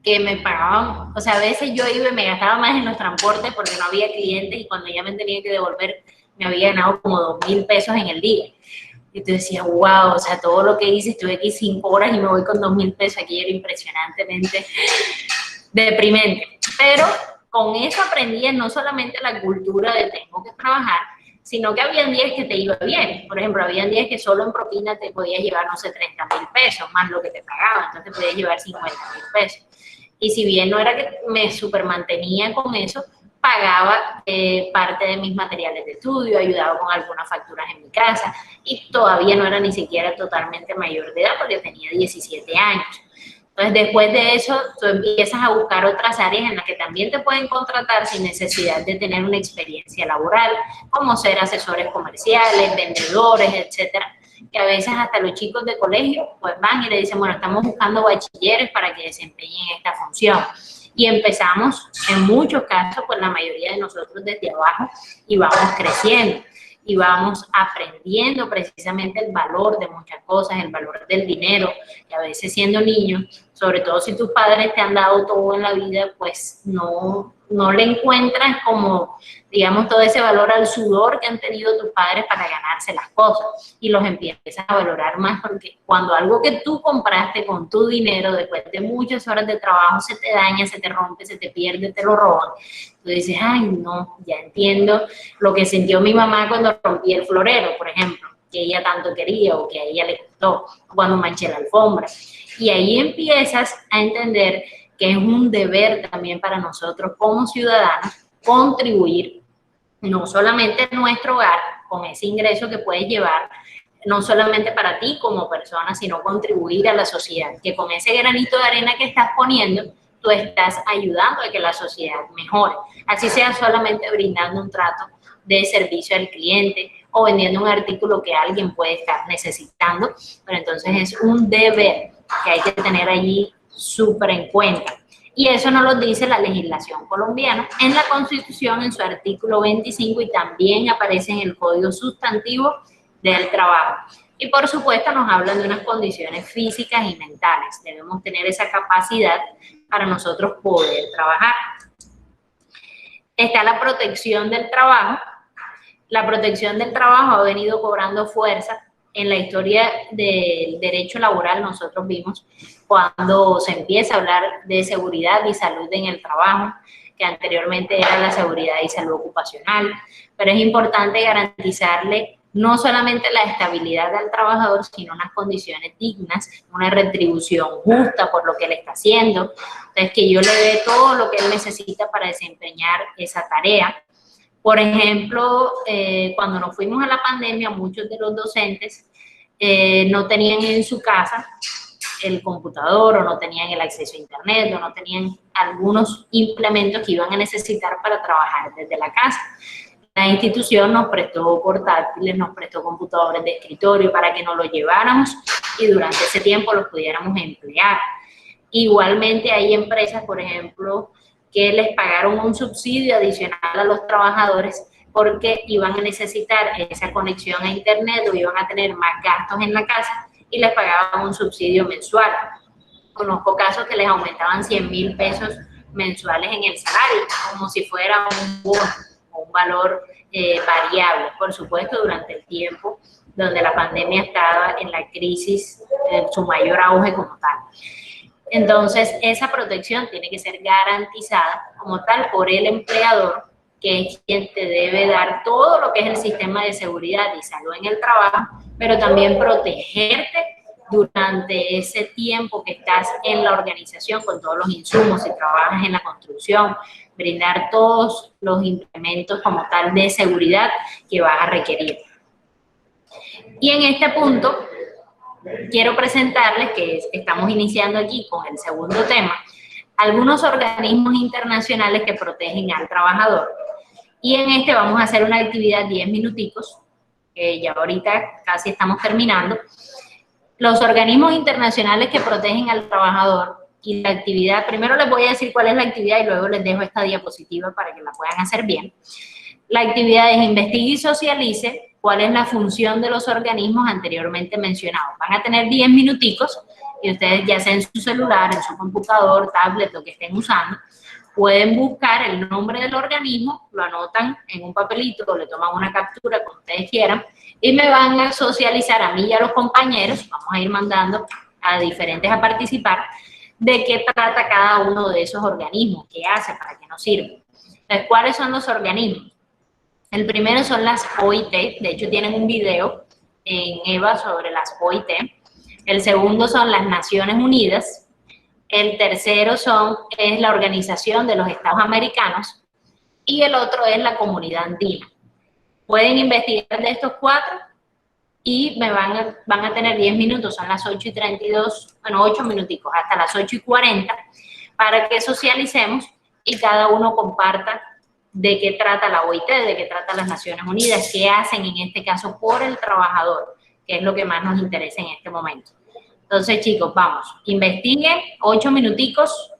que me pagaban, o sea, a veces yo iba y me gastaba más en los transportes porque no había clientes, y cuando ya me tenía que devolver, me había ganado como 2.000 pesos en el día. Y tú decías, wow, o sea, todo lo que hice, estuve aquí 5 horas y me voy con 2.000 pesos, aquí era impresionantemente deprimente. Pero con eso aprendí no solamente la cultura de tengo que trabajar, sino que había días que te iba bien. Por ejemplo, había días que solo en propina te podías llevar, no sé, 30.000 pesos, más lo que te pagaban, entonces te podías llevar 50.000 pesos. Y si bien no era que me super mantenía con eso, pagaba parte de mis materiales de estudio, ayudaba con algunas facturas en mi casa, y todavía no era ni siquiera totalmente mayor de edad porque tenía 17 años. Entonces, después de eso, tú empiezas a buscar otras áreas en las que también te pueden contratar sin necesidad de tener una experiencia laboral, como ser asesores comerciales, vendedores, etcétera, que a veces hasta los chicos de colegio pues van y le dicen, bueno, estamos buscando bachilleres para que desempeñen esta función. Y empezamos, en muchos casos, pues la mayoría de nosotros desde abajo, y vamos creciendo, y vamos aprendiendo precisamente el valor de muchas cosas, el valor del dinero, que a veces siendo niño, sobre todo si tus padres te han dado todo en la vida, pues no le encuentras como, digamos, todo ese valor al sudor que han tenido tus padres para ganarse las cosas, y los empiezas a valorar más, porque cuando algo que tú compraste con tu dinero, después de muchas horas de trabajo, se te daña, se te rompe, se te pierde, te lo roban, tú dices, ay no, ya entiendo lo que sintió mi mamá cuando rompí el florero, por ejemplo, que ella tanto quería o que a ella le costó, cuando manché la alfombra. Y ahí empiezas a entender que es un deber también para nosotros como ciudadanos contribuir no solamente en nuestro hogar con ese ingreso que puedes llevar, no solamente para ti como persona, sino contribuir a la sociedad, que con ese granito de arena que estás poniendo, tú estás ayudando a que la sociedad mejore, así sea solamente brindando un trato de servicio al cliente o vendiendo un artículo que alguien puede estar necesitando, pero entonces es un deber que hay que tener allí súper en cuenta. Y eso nos lo dice la legislación colombiana en la Constitución, en su artículo 25, y también aparece en el Código Sustantivo del Trabajo. Y por supuesto nos hablan de unas condiciones físicas y mentales. Debemos tener esa capacidad para nosotros poder trabajar. Está la protección del trabajo. La protección del trabajo ha venido cobrando fuerza. En la historia del derecho laboral nosotros vimos cuando se empieza a hablar de seguridad y salud en el trabajo, que anteriormente era la seguridad y salud ocupacional, pero es importante garantizarle no solamente la estabilidad al trabajador, sino unas condiciones dignas, una retribución justa por lo que él está haciendo, entonces que yo le dé todo lo que él necesita para desempeñar esa tarea. Por ejemplo, cuando nos fuimos a la pandemia, muchos de los docentes no tenían en su casa el computador, o no tenían el acceso a internet, o no tenían algunos implementos que iban a necesitar para trabajar desde la casa. La institución nos prestó portátiles, nos prestó computadores de escritorio para que nos los lleváramos y durante ese tiempo los pudiéramos emplear. Igualmente hay empresas, por ejemplo, que les pagaron un subsidio adicional a los trabajadores porque iban a necesitar esa conexión a internet o iban a tener más gastos en la casa y les pagaban un subsidio mensual. Conozco casos que les aumentaban 100.000 pesos mensuales en el salario, como si fuera un bono o un valor variable, por supuesto, durante el tiempo donde la pandemia estaba en la crisis, en su mayor auge como tal. Entonces, esa protección tiene que ser garantizada como tal por el empleador, que es quien te debe dar todo lo que es el sistema de seguridad y salud en el trabajo, pero también protegerte durante ese tiempo que estás en la organización con todos los insumos, si trabajas en la construcción, brindar todos los implementos como tal de seguridad que vas a requerir. Y en este punto, quiero presentarles que estamos iniciando aquí con el segundo tema, algunos organismos internacionales que protegen al trabajador. Y en este vamos a hacer una actividad 10 minuticos, que ya ahorita casi estamos terminando. Los organismos internacionales que protegen al trabajador y la actividad, primero les voy a decir cuál es la actividad y luego les dejo esta diapositiva para que la puedan hacer bien. La actividad es investigue y socialice cuál es la función de los organismos anteriormente mencionados. Van a tener 10 minuticos y ustedes ya sea en su celular, en su computador, tablet, lo que estén usando, pueden buscar el nombre del organismo, lo anotan en un papelito o le toman una captura como ustedes quieran y me van a socializar a mí y a los compañeros, vamos a ir mandando a diferentes a participar, de qué trata cada uno de esos organismos, qué hace, para qué nos sirve. Entonces, ¿cuáles son los organismos? El primero son las OIT, de hecho tienen un video en EVA sobre las OIT. El segundo son las Naciones Unidas. El tercero es la Organización de los Estados Americanos y el otro es la Comunidad Andina. Pueden investigar de estos cuatro y van a tener 10 minutos, son las 8:32, bueno, 8 minuticos, hasta las 8:40, para que socialicemos y cada uno comparta de qué trata la OIT, de qué trata las Naciones Unidas, qué hacen en este caso por el trabajador, que es lo que más nos interesa en este momento. Entonces, chicos, vamos, investiguen 8 minuticos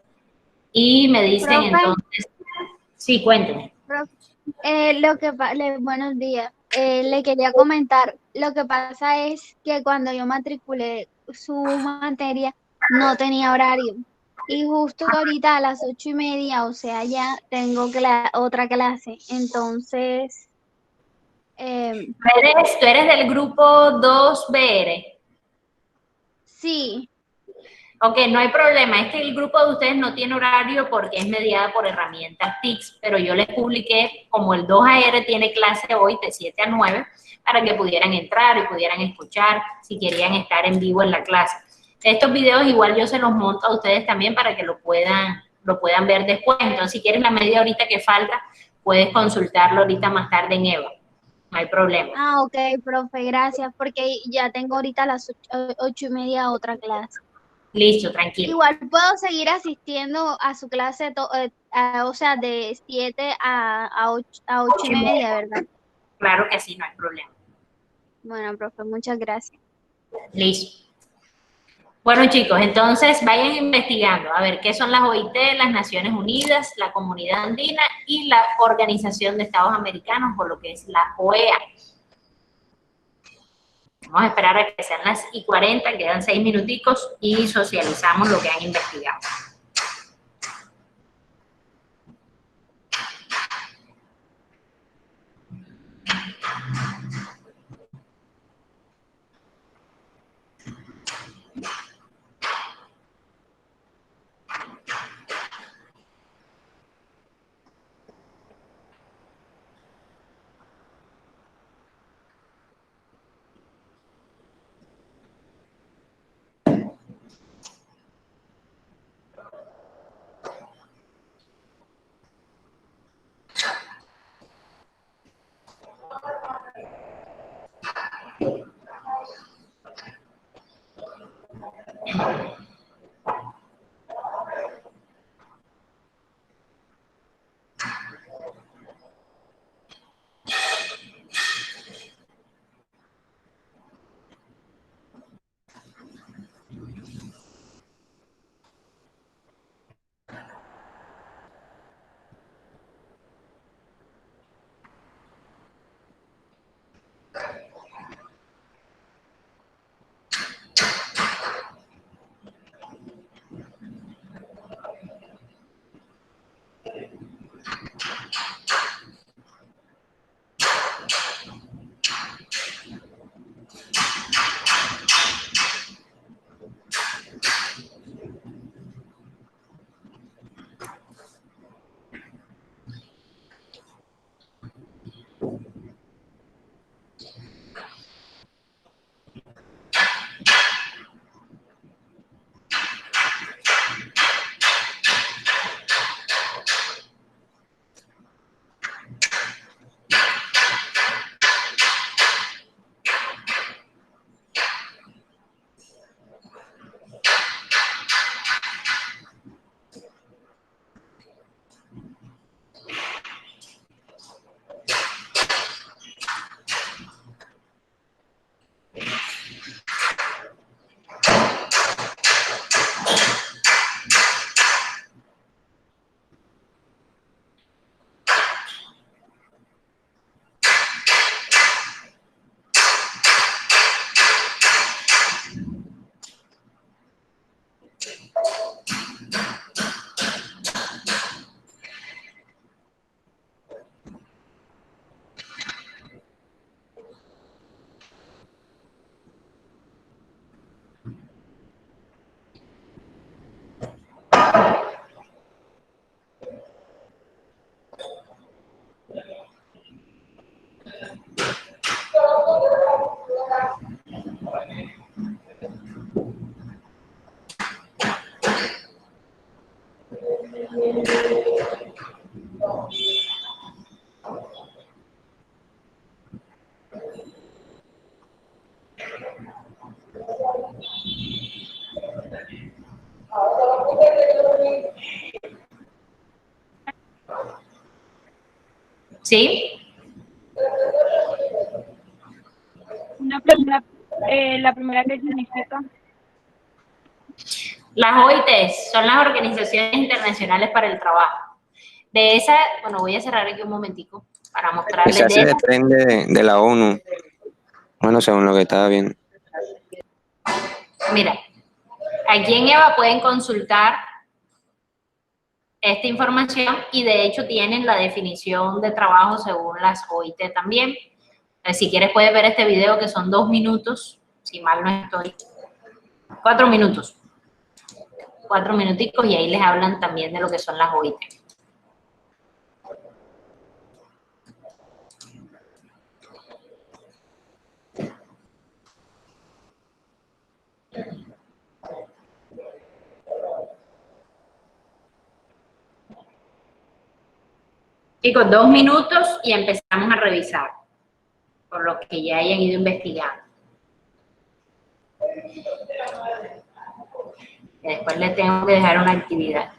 y me dicen, profe, entonces, sí, cuéntenme. Profe, buenos días. Le quería comentar, lo que pasa es que cuando yo matriculé su materia no tenía horario y justo ahorita a las 8:30, o sea, ya tengo otra clase, entonces... ¿Tú eres del grupo 2BR? Sí. Ok, no hay problema, es que el grupo de ustedes no tiene horario porque es mediada por herramientas TICS, pero yo les publiqué como el 2AR tiene clase hoy de 7 a 9 para que pudieran entrar y pudieran escuchar si querían estar en vivo en la clase. Estos videos igual yo se los monto a ustedes también para que lo puedan ver después. Entonces, si quieres la media horita que falta, puedes consultarlo ahorita más tarde en EVA. No hay problema. Ah, ok, profe, gracias, porque ya tengo ahorita a las 8:30 otra clase. Listo, tranquilo. Igual puedo seguir asistiendo a su clase, o sea, de 7 a 8:30, ¿verdad? Claro que sí, no hay problema. Bueno, profe, muchas gracias. Listo. Bueno, chicos, entonces vayan investigando a ver qué son las OIT, las Naciones Unidas, la Comunidad Andina y la Organización de Estados Americanos, o lo que es la OEA. Vamos a esperar a que sean las 1:40, quedan 6 minuticos y socializamos lo que han investigado. ¿Sí? La primera que significa. Las OIT son las Organizaciones Internacionales para el Trabajo. De esa, bueno, voy a cerrar aquí un momentico para mostrarles Esa de se esa. desprende de la ONU. Bueno, según lo que estaba viendo. Mira, aquí en EVA pueden consultar esta información y de hecho tienen la definición de trabajo según las OIT también. Si quieres puedes ver este video que son 2 minutos, si mal no estoy. 4 minutos. 4 minuticos y ahí les hablan también de lo que son las OIT. Chicos, 2 minutos y empezamos a revisar por lo que ya hayan ido investigando. Y después les tengo que dejar una actividad.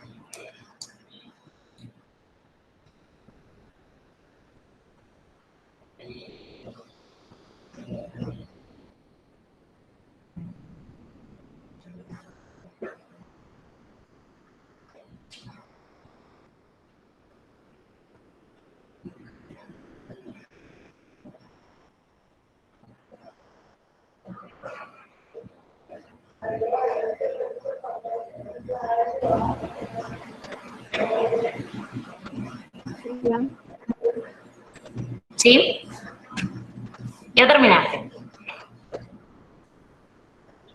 ¿Sí? ¿Ya terminaste?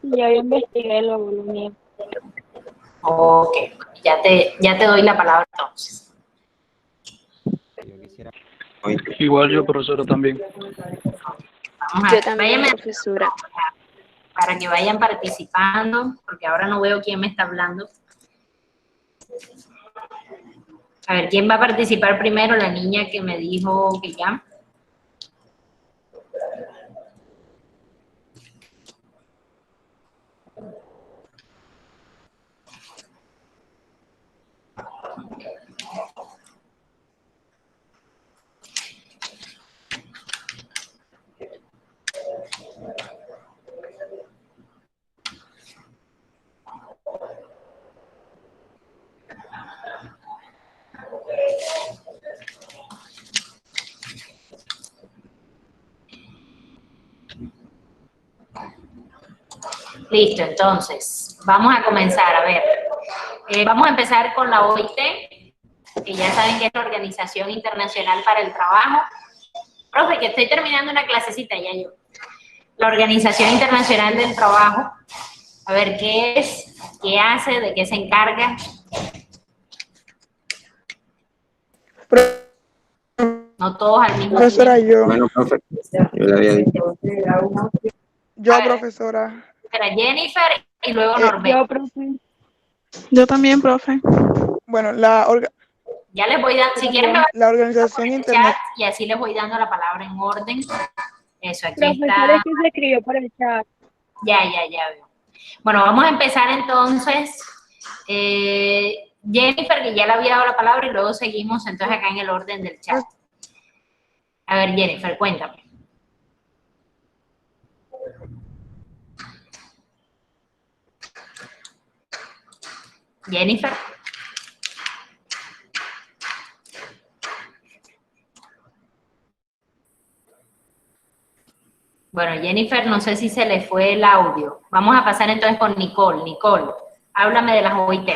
Ya yo investigué lo mío. Ok, ya te doy la palabra entonces. Igual yo, profesora, también. Vamos Yo también, váyanme profesora. para que vayan participando, porque ahora no veo quién me está hablando. A ver, ¿quién va a participar primero? La niña que me dijo que ya. Listo, entonces, vamos a comenzar, a ver. Vamos a empezar con la OIT, que ya saben que es la Organización Internacional para el Trabajo. Profe, que estoy terminando una clasecita ya yo. La Organización Internacional del Trabajo, a ver, ¿qué es? ¿Qué hace? ¿De qué se encarga? No todos al mismo Profesora, tiempo. yo. Bueno, profe, yo le había dicho. Yo, profesora. Era Jennifer y luego Norberto. Yo, profe. Yo también, profe. Bueno, Ya les voy dando, si quieren me van la Organización a Internacional. chat y así les voy dando la palabra en orden. Eso, aquí Profesora, está. es que se escribió por el chat. Ya veo. Bueno, vamos a empezar entonces. Jennifer, que ya le había dado la palabra y luego seguimos entonces acá en el orden del chat. A ver, Jennifer, cuéntame. Jennifer. Bueno, Jennifer, no sé si se le fue el audio. Vamos a pasar entonces con Nicole. Nicole, háblame de las OIT.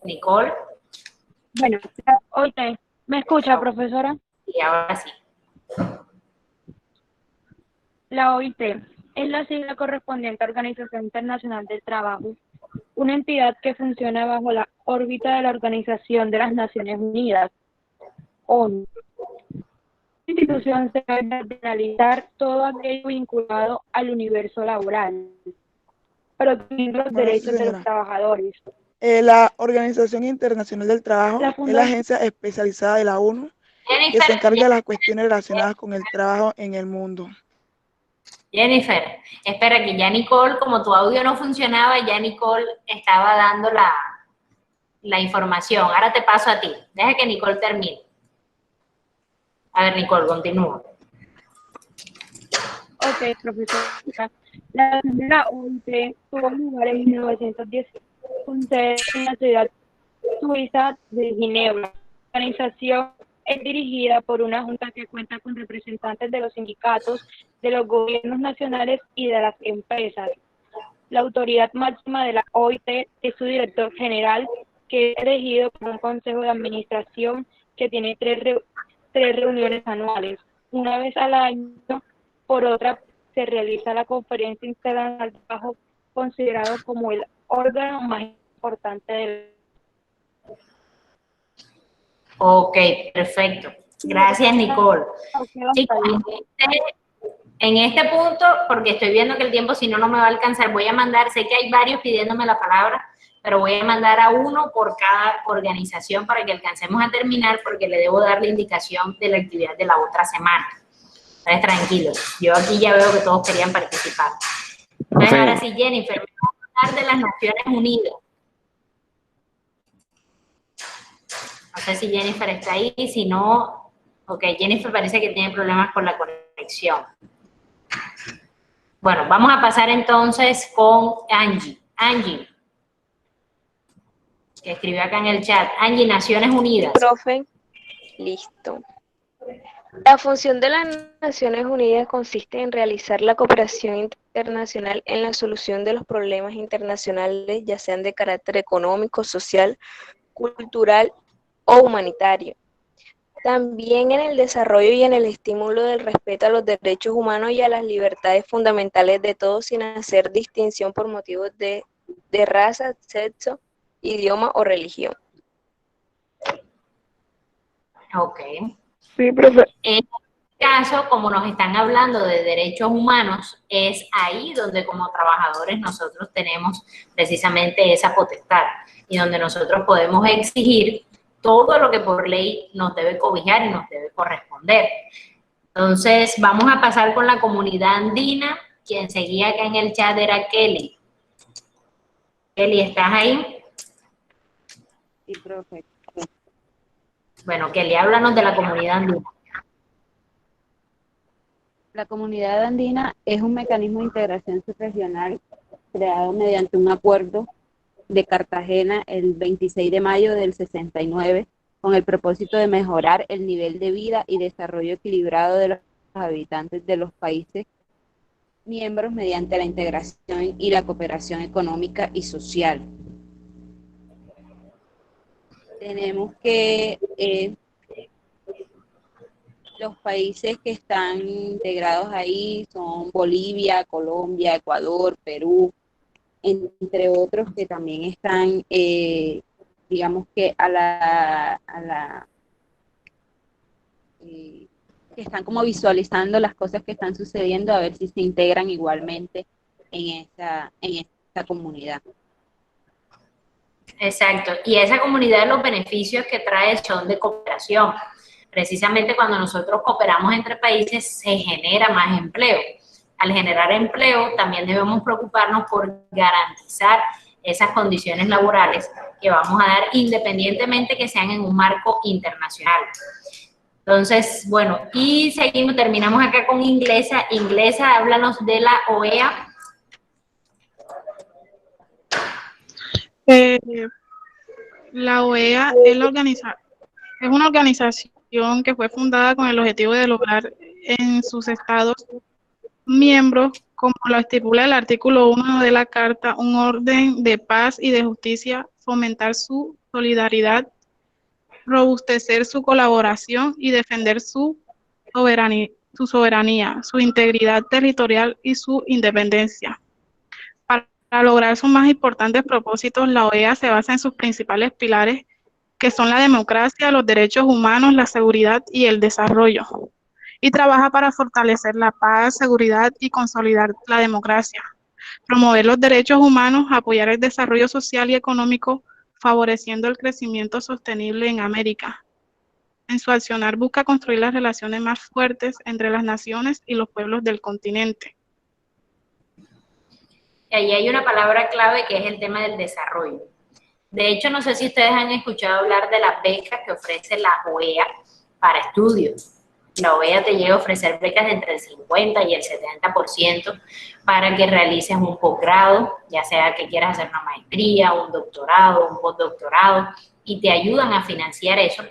Nicole. Bueno, OIT, ¿me escucha, profesora? Y ahora sí. La OIT es la sigla correspondiente a Organización Internacional del Trabajo, una entidad que funciona bajo la órbita de la Organización de las Naciones Unidas, ONU. La institución se debe de analizar todo aquello vinculado al universo laboral, protegiendo los derechos de los trabajadores. La Organización Internacional del Trabajo es la agencia especializada de la ONU que se encarga de las cuestiones relacionadas con el trabajo en el mundo. Jennifer, espera que ya Nicole, como tu audio no funcionaba, ya Nicole estaba dando la información. Ahora te paso a ti. Deja que Nicole termine. A ver, Nicole, continúa. Ok, profesora. La OIT tuvo lugar en 1910 con sede en la ciudad suiza de Ginebra. La organización es dirigida por una junta que cuenta con representantes de los sindicatos, de los gobiernos nacionales y de las empresas. La autoridad máxima de la OIT es su director general, que es elegido por un consejo de administración que tiene tres reuniones anuales. Una vez al año, por otra, se realiza la Conferencia Internacional del Trabajo, considerado como el órgano más importante del. Ok, perfecto. Gracias, Nicole. Chicos, en este punto, porque estoy viendo que el tiempo si no, no me va a alcanzar, voy a mandar, sé que hay varios pidiéndome la palabra, pero voy a mandar a uno por cada organización para que alcancemos a terminar, porque le debo dar la indicación de la actividad de la otra semana. Entonces, tranquilos. Yo aquí ya veo que todos querían participar. Entonces, ahora sí, Jennifer, vamos a hablar de las Naciones Unidas. No sé si Jennifer está ahí, si no, ok, Jennifer parece que tiene problemas con la conexión. Bueno, vamos a pasar entonces con Angie. Angie, que escribió acá en el chat. Angie, Naciones Unidas. Profe, listo. La función de las Naciones Unidas consiste en realizar la cooperación internacional en la solución de los problemas internacionales, ya sean de carácter económico, social, cultural o humanitario. También en el desarrollo y en el estímulo del respeto a los derechos humanos y a las libertades fundamentales de todos, sin hacer distinción por motivos de raza, sexo, idioma o religión. Ok. Sí, profe. En este caso, como nos están hablando de derechos humanos, es ahí donde como trabajadores nosotros tenemos precisamente esa potestad y donde nosotros podemos exigir todo lo que por ley nos debe cobijar y nos debe corresponder. Entonces, vamos a pasar con la comunidad andina. Quien seguía acá en el chat era Kelly. Kelly, ¿estás ahí? Sí, profe. Bueno, Kelly, háblanos de la comunidad andina. La comunidad andina es un mecanismo de integración subregional creado mediante un acuerdo de Cartagena el 26 de mayo del 69 con el propósito de mejorar el nivel de vida y desarrollo equilibrado de los habitantes de los países miembros mediante la integración y la cooperación económica y social. Tenemos que los países que están integrados ahí son Bolivia, Colombia, Ecuador, Perú, entre otros que también están, digamos que que están como visualizando las cosas que están sucediendo, a ver si se integran igualmente en esta comunidad. Exacto, y esa comunidad, los beneficios que trae son de cooperación. Precisamente cuando nosotros cooperamos entre países se genera más empleo. Al generar empleo también debemos preocuparnos por garantizar esas condiciones laborales que vamos a dar independientemente que sean en un marco internacional. Entonces, bueno, y seguimos, terminamos acá con Inglesa. Inglesa, háblanos de la OEA. La OEA es una organización que fue fundada con el objetivo de lograr en sus estados miembros, como lo estipula el artículo 1 de la Carta, un orden de paz y de justicia, fomentar su solidaridad, robustecer su colaboración y defender su soberanía, su integridad territorial y su independencia. Para lograr sus más importantes propósitos, la OEA se basa en sus principales pilares, que son la democracia, los derechos humanos, la seguridad y el desarrollo, y trabaja para fortalecer la paz, seguridad y consolidar la democracia, promover los derechos humanos, apoyar el desarrollo social y económico, favoreciendo el crecimiento sostenible en América. En su accionar busca construir las relaciones más fuertes entre las naciones y los pueblos del continente. Y ahí hay una palabra clave que es el tema del desarrollo. De hecho, no sé si ustedes han escuchado hablar de las becas que ofrece la OEA para estudios. La OEA te llega a ofrecer becas de entre el 50 y el 70% para que realices un posgrado, ya sea que quieras hacer una maestría, un doctorado, un postdoctorado, y te ayudan a financiar eso,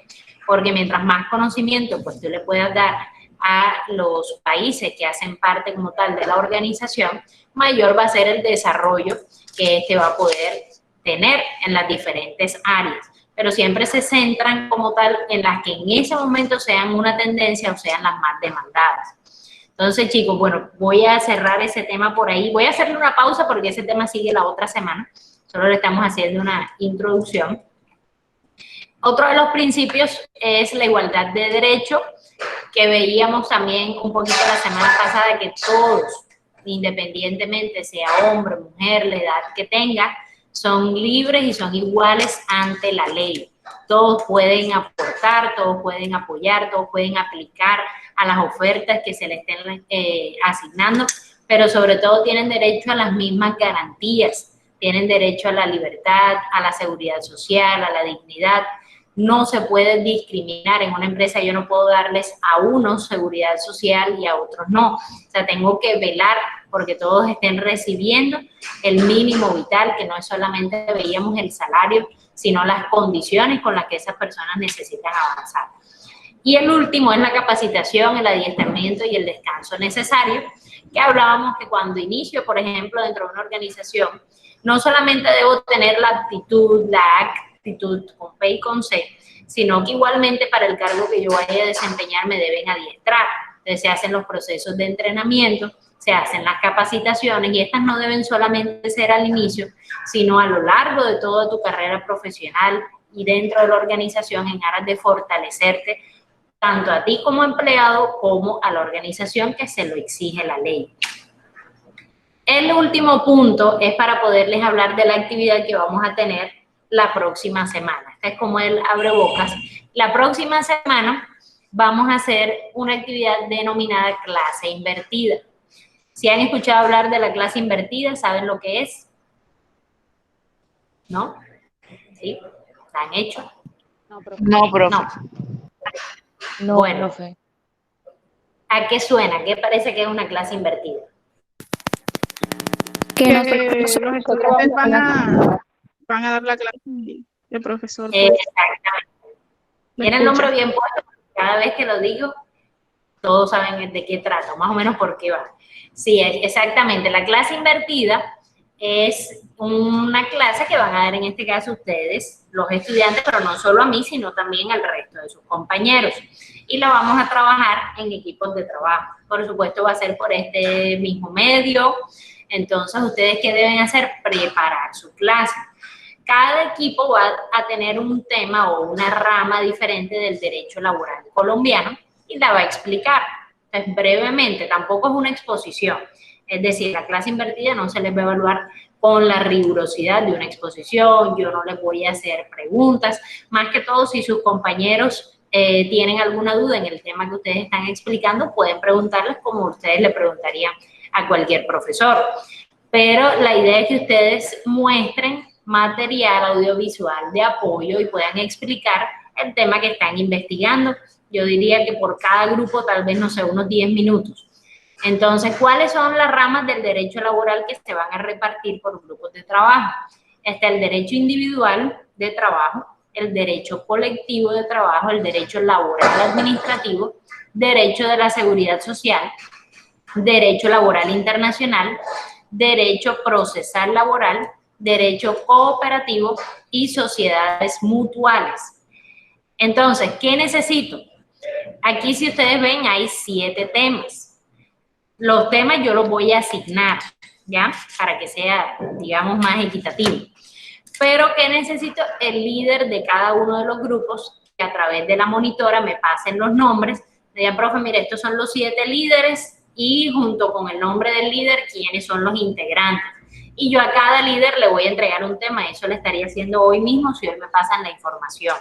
porque mientras más conocimiento pues tú le puedas dar a los países que hacen parte como tal de la organización, mayor va a ser el desarrollo que este va a poder tener en las diferentes áreas. Pero siempre se centran como tal en las que en ese momento sean una tendencia o sean las más demandadas. Entonces, chicos, bueno, voy a cerrar ese tema por ahí. Voy a hacerle una pausa porque ese tema sigue la otra semana. Solo le estamos haciendo una introducción. Otro de los principios es la igualdad de derecho, que veíamos también un poquito la semana pasada, que todos, independientemente sea hombre, mujer, la edad que tenga, son libres y son iguales ante la ley. Todos pueden aportar, todos pueden apoyar, todos pueden aplicar a las ofertas que se les estén asignando, pero sobre todo tienen derecho a las mismas garantías, tienen derecho a la libertad, a la seguridad social, a la dignidad. No se puede discriminar en una empresa. Yo no puedo darles a unos seguridad social y a otros no. O sea, tengo que velar porque todos estén recibiendo el mínimo vital, que no es solamente veíamos el salario, sino las condiciones con las que esas personas necesitan avanzar. Y el último es la capacitación, el adiestramiento y el descanso necesario, que hablábamos que cuando inicio, por ejemplo, dentro de una organización, no solamente debo tener la aptitud, la actitud con P y con C, sino que igualmente para el cargo que yo vaya a desempeñar me deben adiestrar. Entonces se hacen los procesos de entrenamiento, se hacen las capacitaciones y estas no deben solamente ser al inicio, sino a lo largo de toda tu carrera profesional y dentro de la organización en aras de fortalecerte tanto a ti como empleado como a la organización que se lo exige la ley. El último punto es para poderles hablar de la actividad que vamos a tener la próxima semana. Este es como el abrebocas. La próxima semana vamos a hacer una actividad denominada clase invertida. Si han escuchado hablar de la clase invertida, ¿saben lo que es? ¿No? ¿Sí? ¿La han hecho? No, profe. No, profe. No, bueno, profe. ¿A qué suena? ¿Qué parece que es una clase invertida? Que los estudiantes van a dar la clase del profesor. Pues. Exactamente. Tiene el nombre bien puesto, cada vez que lo digo, todos saben de qué trata, más o menos por qué va. Sí, exactamente. La clase invertida es una clase que van a dar en este caso ustedes, los estudiantes, pero no solo a mí, sino también al resto de sus compañeros. Y la vamos a trabajar en equipos de trabajo. Por supuesto, va a ser por este mismo medio. Entonces, ¿ustedes qué deben hacer? Preparar su clase. Cada equipo va a tener un tema o una rama diferente del derecho laboral colombiano y la va a explicar. Entonces, brevemente, tampoco es una exposición. Es decir, la clase invertida no se les va a evaluar con la rigurosidad de una exposición, yo no les voy a hacer preguntas, más que todo si sus compañeros tienen alguna duda en el tema que ustedes están explicando, pueden preguntarles como ustedes le preguntarían a cualquier profesor. Pero la idea es que ustedes muestren material audiovisual de apoyo y puedan explicar el tema que están investigando. yo diría que por cada grupo tal vez, no sé, unos 10 minutos. Entonces, ¿cuáles son las ramas del derecho laboral que se van a repartir por grupos de trabajo? Está el derecho individual de trabajo, el derecho colectivo de trabajo, el derecho laboral administrativo, derecho de la seguridad social, derecho laboral internacional, derecho procesal laboral, derecho cooperativo y sociedades mutuales. Entonces, ¿qué necesito? Aquí, si ustedes ven, hay 7 temas. Los temas yo los voy a asignar, ¿ya? Para que sea, digamos, más equitativo. Pero ¿qué necesito? El líder de cada uno de los grupos, que a través de la monitora me pasen los nombres. Ya, profe, mire, estos son los 7 líderes y junto con el nombre del líder, quiénes son los integrantes. Y yo a cada líder le voy a entregar un tema. Eso le estaría haciendo hoy mismo si hoy me pasan la información.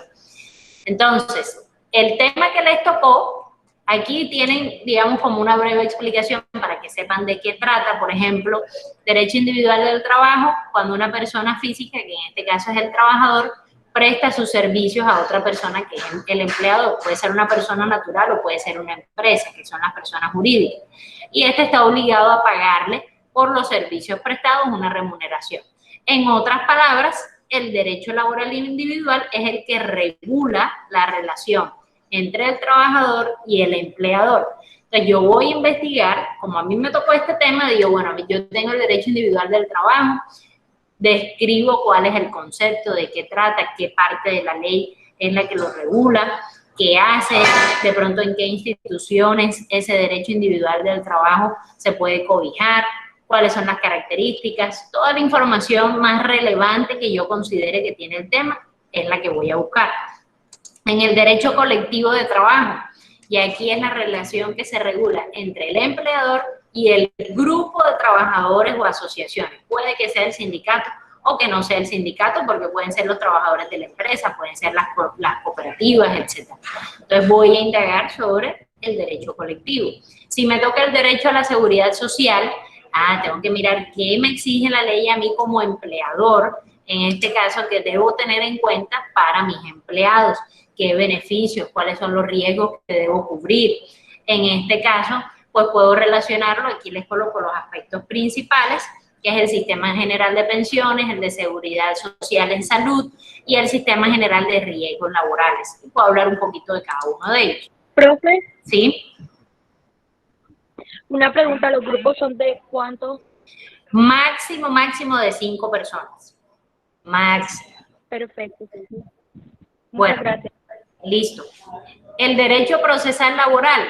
Entonces, el tema que les tocó, aquí tienen, digamos, como una breve explicación para que sepan de qué trata. Por ejemplo, derecho individual del trabajo, cuando una persona física, que en este caso es el trabajador, presta sus servicios a otra persona que es el empleador. Puede ser una persona natural o puede ser una empresa, que son las personas jurídicas. Y este está obligado a pagarle por los servicios prestados una remuneración. En otras palabras, el derecho laboral individual es el que regula la relación entre el trabajador y el empleador. Entonces, yo voy a investigar, como a mí me tocó este tema, digo, bueno, yo tengo el derecho individual del trabajo, describo cuál es el concepto, de qué trata, qué parte de la ley es la que lo regula, qué hace, de pronto en qué instituciones ese derecho individual del trabajo se puede cobijar, cuáles son las características, toda la información más relevante que yo considere que tiene el tema es la que voy a buscar. En el derecho colectivo de trabajo, y aquí es la relación que se regula entre el empleador y el grupo de trabajadores o asociaciones. Puede que sea el sindicato o que no sea el sindicato, porque pueden ser los trabajadores de la empresa, pueden ser las cooperativas, etc. Entonces voy a indagar sobre el derecho colectivo. Si me toca el derecho a la seguridad social, tengo que mirar qué me exige la ley a mí como empleador, en este caso, que debo tener en cuenta para mis empleados, qué beneficios, cuáles son los riesgos que debo cubrir. En este caso, pues puedo relacionarlo, aquí les coloco los aspectos principales, que es el Sistema General de Pensiones, el de Seguridad Social en Salud y el Sistema General de Riesgos Laborales. Y puedo hablar un poquito de cada uno de ellos. Profe. ¿Sí? Una pregunta, ¿los grupos son de cuántos? Máximo de 5 personas. Máximo. Perfecto. Bueno, muchas gracias. Listo. El derecho procesal laboral.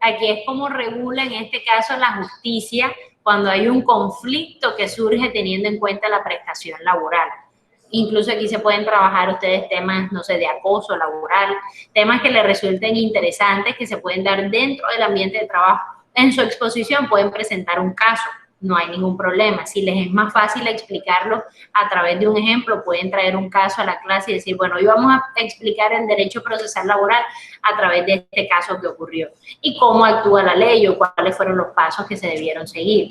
Aquí es como regula en este caso la justicia cuando hay un conflicto que surge teniendo en cuenta la prestación laboral. Incluso aquí se pueden trabajar ustedes temas, no sé, de acoso laboral, temas que les resulten interesantes, que se pueden dar dentro del ambiente de trabajo. En su exposición pueden presentar un caso, no hay ningún problema. Si les es más fácil explicarlo a través de un ejemplo, pueden traer un caso a la clase y decir, bueno, hoy vamos a explicar el derecho procesal laboral a través de este caso que ocurrió y cómo actúa la ley o cuáles fueron los pasos que se debieron seguir.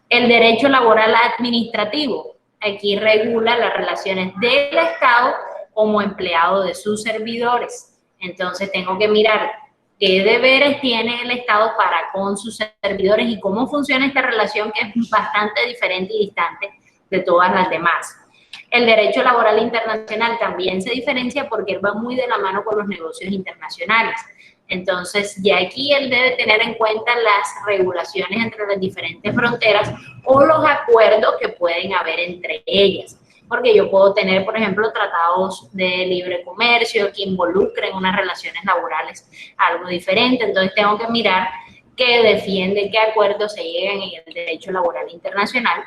El derecho laboral administrativo, aquí regula las relaciones del Estado como empleado de sus servidores. Entonces tengo que mirar qué deberes tiene el Estado para con sus servidores y cómo funciona esta relación que es bastante diferente y distante de todas las demás. El derecho laboral internacional también se diferencia porque él va muy de la mano con los negocios internacionales. Entonces, ya aquí él debe tener en cuenta las regulaciones entre las diferentes fronteras o los acuerdos que pueden haber entre ellas. Porque yo puedo tener, por ejemplo, tratados de libre comercio que involucren unas relaciones laborales algo diferente. Entonces, tengo que mirar qué defiende, qué acuerdos se llegan en el derecho laboral internacional.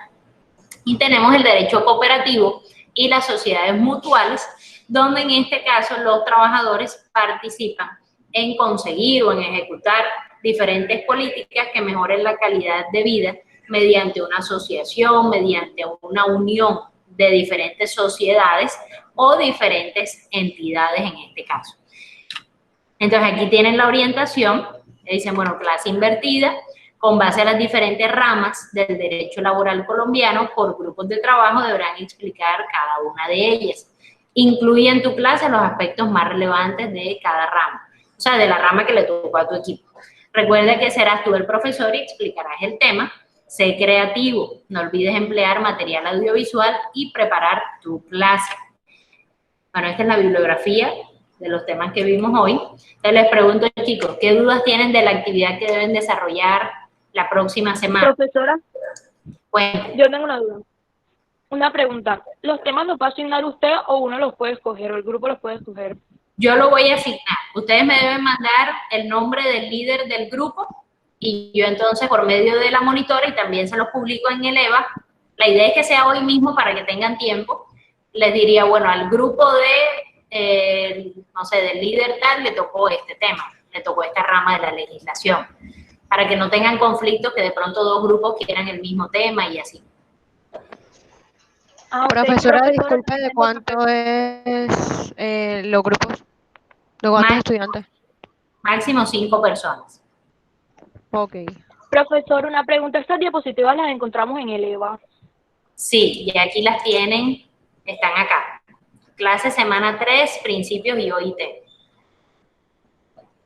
Y tenemos el derecho cooperativo y las sociedades mutuales, donde en este caso los trabajadores participan en conseguir o en ejecutar diferentes políticas que mejoren la calidad de vida mediante una asociación, mediante una unión de diferentes sociedades o diferentes entidades en este caso. Entonces aquí tienen la orientación, dicen, bueno, clase invertida, con base a las diferentes ramas del derecho laboral colombiano, por grupos de trabajo deberán explicar cada una de ellas. Incluye en tu clase los aspectos más relevantes de cada rama. O sea, de la rama que le tocó a tu equipo. Recuerda que serás tú el profesor y explicarás el tema. Sé creativo, no olvides emplear material audiovisual y preparar tu clase. Bueno, esta es la bibliografía de los temas que vimos hoy. Entonces les pregunto, chicos, ¿qué dudas tienen de la actividad que deben desarrollar la próxima semana? Profesora, bueno, yo tengo una duda. Una pregunta. ¿Los temas los va a asignar usted o uno los puede escoger o el grupo los puede escoger? Yo lo voy a asignar. Ustedes me deben mandar el nombre del líder del grupo y yo entonces por medio de la monitora, y también se los publico en el EVA, la idea es que sea hoy mismo para que tengan tiempo, les diría, bueno, al grupo de, no sé, del líder tal le tocó este tema, le tocó esta rama de la legislación, para que no tengan conflictos que de pronto dos grupos quieran el mismo tema y así. Profesora, disculpe, ¿de cuánto es los grupos? ¿De cuántos estudiantes? Máximo 5 personas. Ok. Profesor, una pregunta. ¿Estas diapositivas las encontramos en el EVA? Sí, y aquí las tienen, están acá. Clase semana 3, principios y OIT.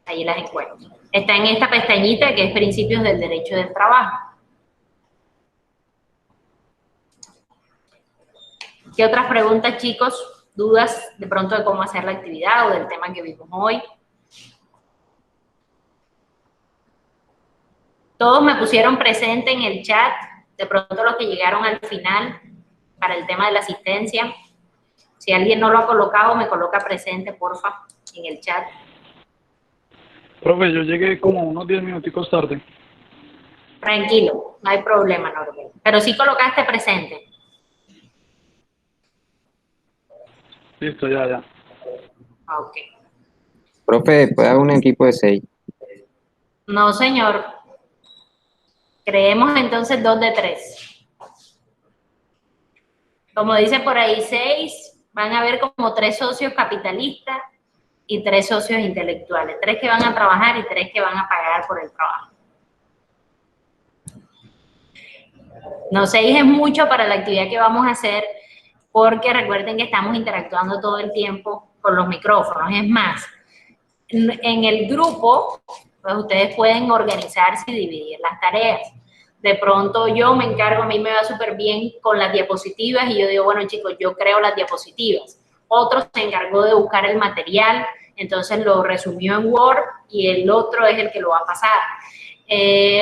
Ahí las encuentro. Está en esta pestañita que es principios del derecho del trabajo. ¿Qué otras preguntas, chicos? ¿Dudas de pronto de cómo hacer la actividad o del tema que vimos hoy? Todos me pusieron presente en el chat, de pronto los que llegaron al final para el tema de la asistencia. Si alguien no lo ha colocado, me coloca presente, porfa, en el chat. Profe, yo llegué como unos 10 minuticos tarde. Tranquilo, no hay problema, Norbert. Pero sí colocaste presente. Listo, ya. Ok. Profe, ¿puede haber un equipo de 6? No, señor. Creemos entonces 2 de 3. Como dice por ahí 6, van a haber como 3 socios capitalistas y 3 socios intelectuales. 3 que van a trabajar y 3 que van a pagar por el trabajo. No, 6 es mucho para la actividad que vamos a hacer, porque recuerden que estamos interactuando todo el tiempo con los micrófonos. Es más, en el grupo, pues ustedes pueden organizarse y dividir las tareas. De pronto yo me encargo, a mí me va súper bien con las diapositivas y yo digo, bueno chicos, yo creo las diapositivas. Otro se encargó de buscar el material, entonces lo resumió en Word y el otro es el que lo va a pasar.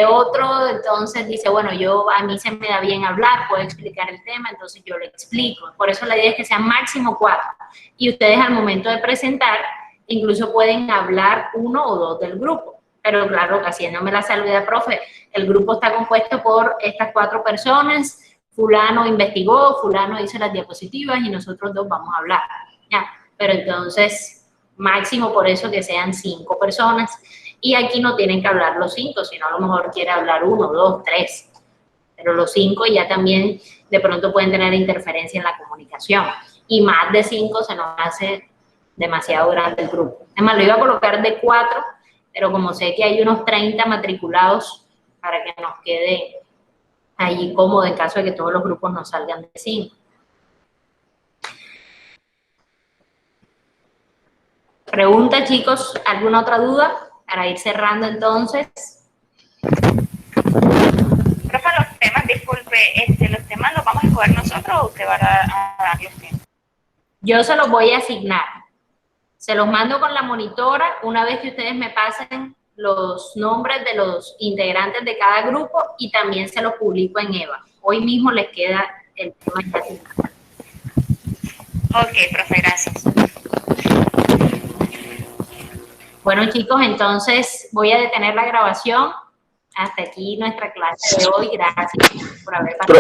Otro entonces dice, bueno, a mí se me da bien hablar, puedo explicar el tema, entonces yo le explico. Por eso la idea es que sean máximo 4. Y ustedes al momento de presentar, incluso pueden hablar 1 o 2 del grupo. Pero claro, haciéndome la salvedad, profe, el grupo está compuesto por estas 4 personas, fulano investigó, fulano hizo las diapositivas y nosotros 2 vamos a hablar. ¿Ya? Pero entonces, máximo por eso que sean 5 personas. Y aquí no tienen que hablar los 5, sino a lo mejor quiere hablar 1, 2, 3. Pero los 5 ya también de pronto pueden tener interferencia en la comunicación. Y más de 5 se nos hace demasiado grande el grupo. Además, lo iba a colocar de 4, pero como sé que hay unos 30 matriculados, para que nos quede ahí cómodo en caso de que todos los grupos nos salgan de 5. Pregunta, chicos, ¿alguna otra duda? Para ir cerrando entonces. Profe, los temas, disculpe, ¿los temas los vamos a escoger nosotros o usted va a dar los temas? Yo se los voy a asignar. Se los mando con la monitora una vez que ustedes me pasen los nombres de los integrantes de cada grupo y también se los publico en EVA. Hoy mismo les queda el tema ya asignado. Ok, profe, gracias. Bueno, chicos, entonces voy a detener la grabación. Hasta aquí nuestra clase de hoy. Gracias por haber participado.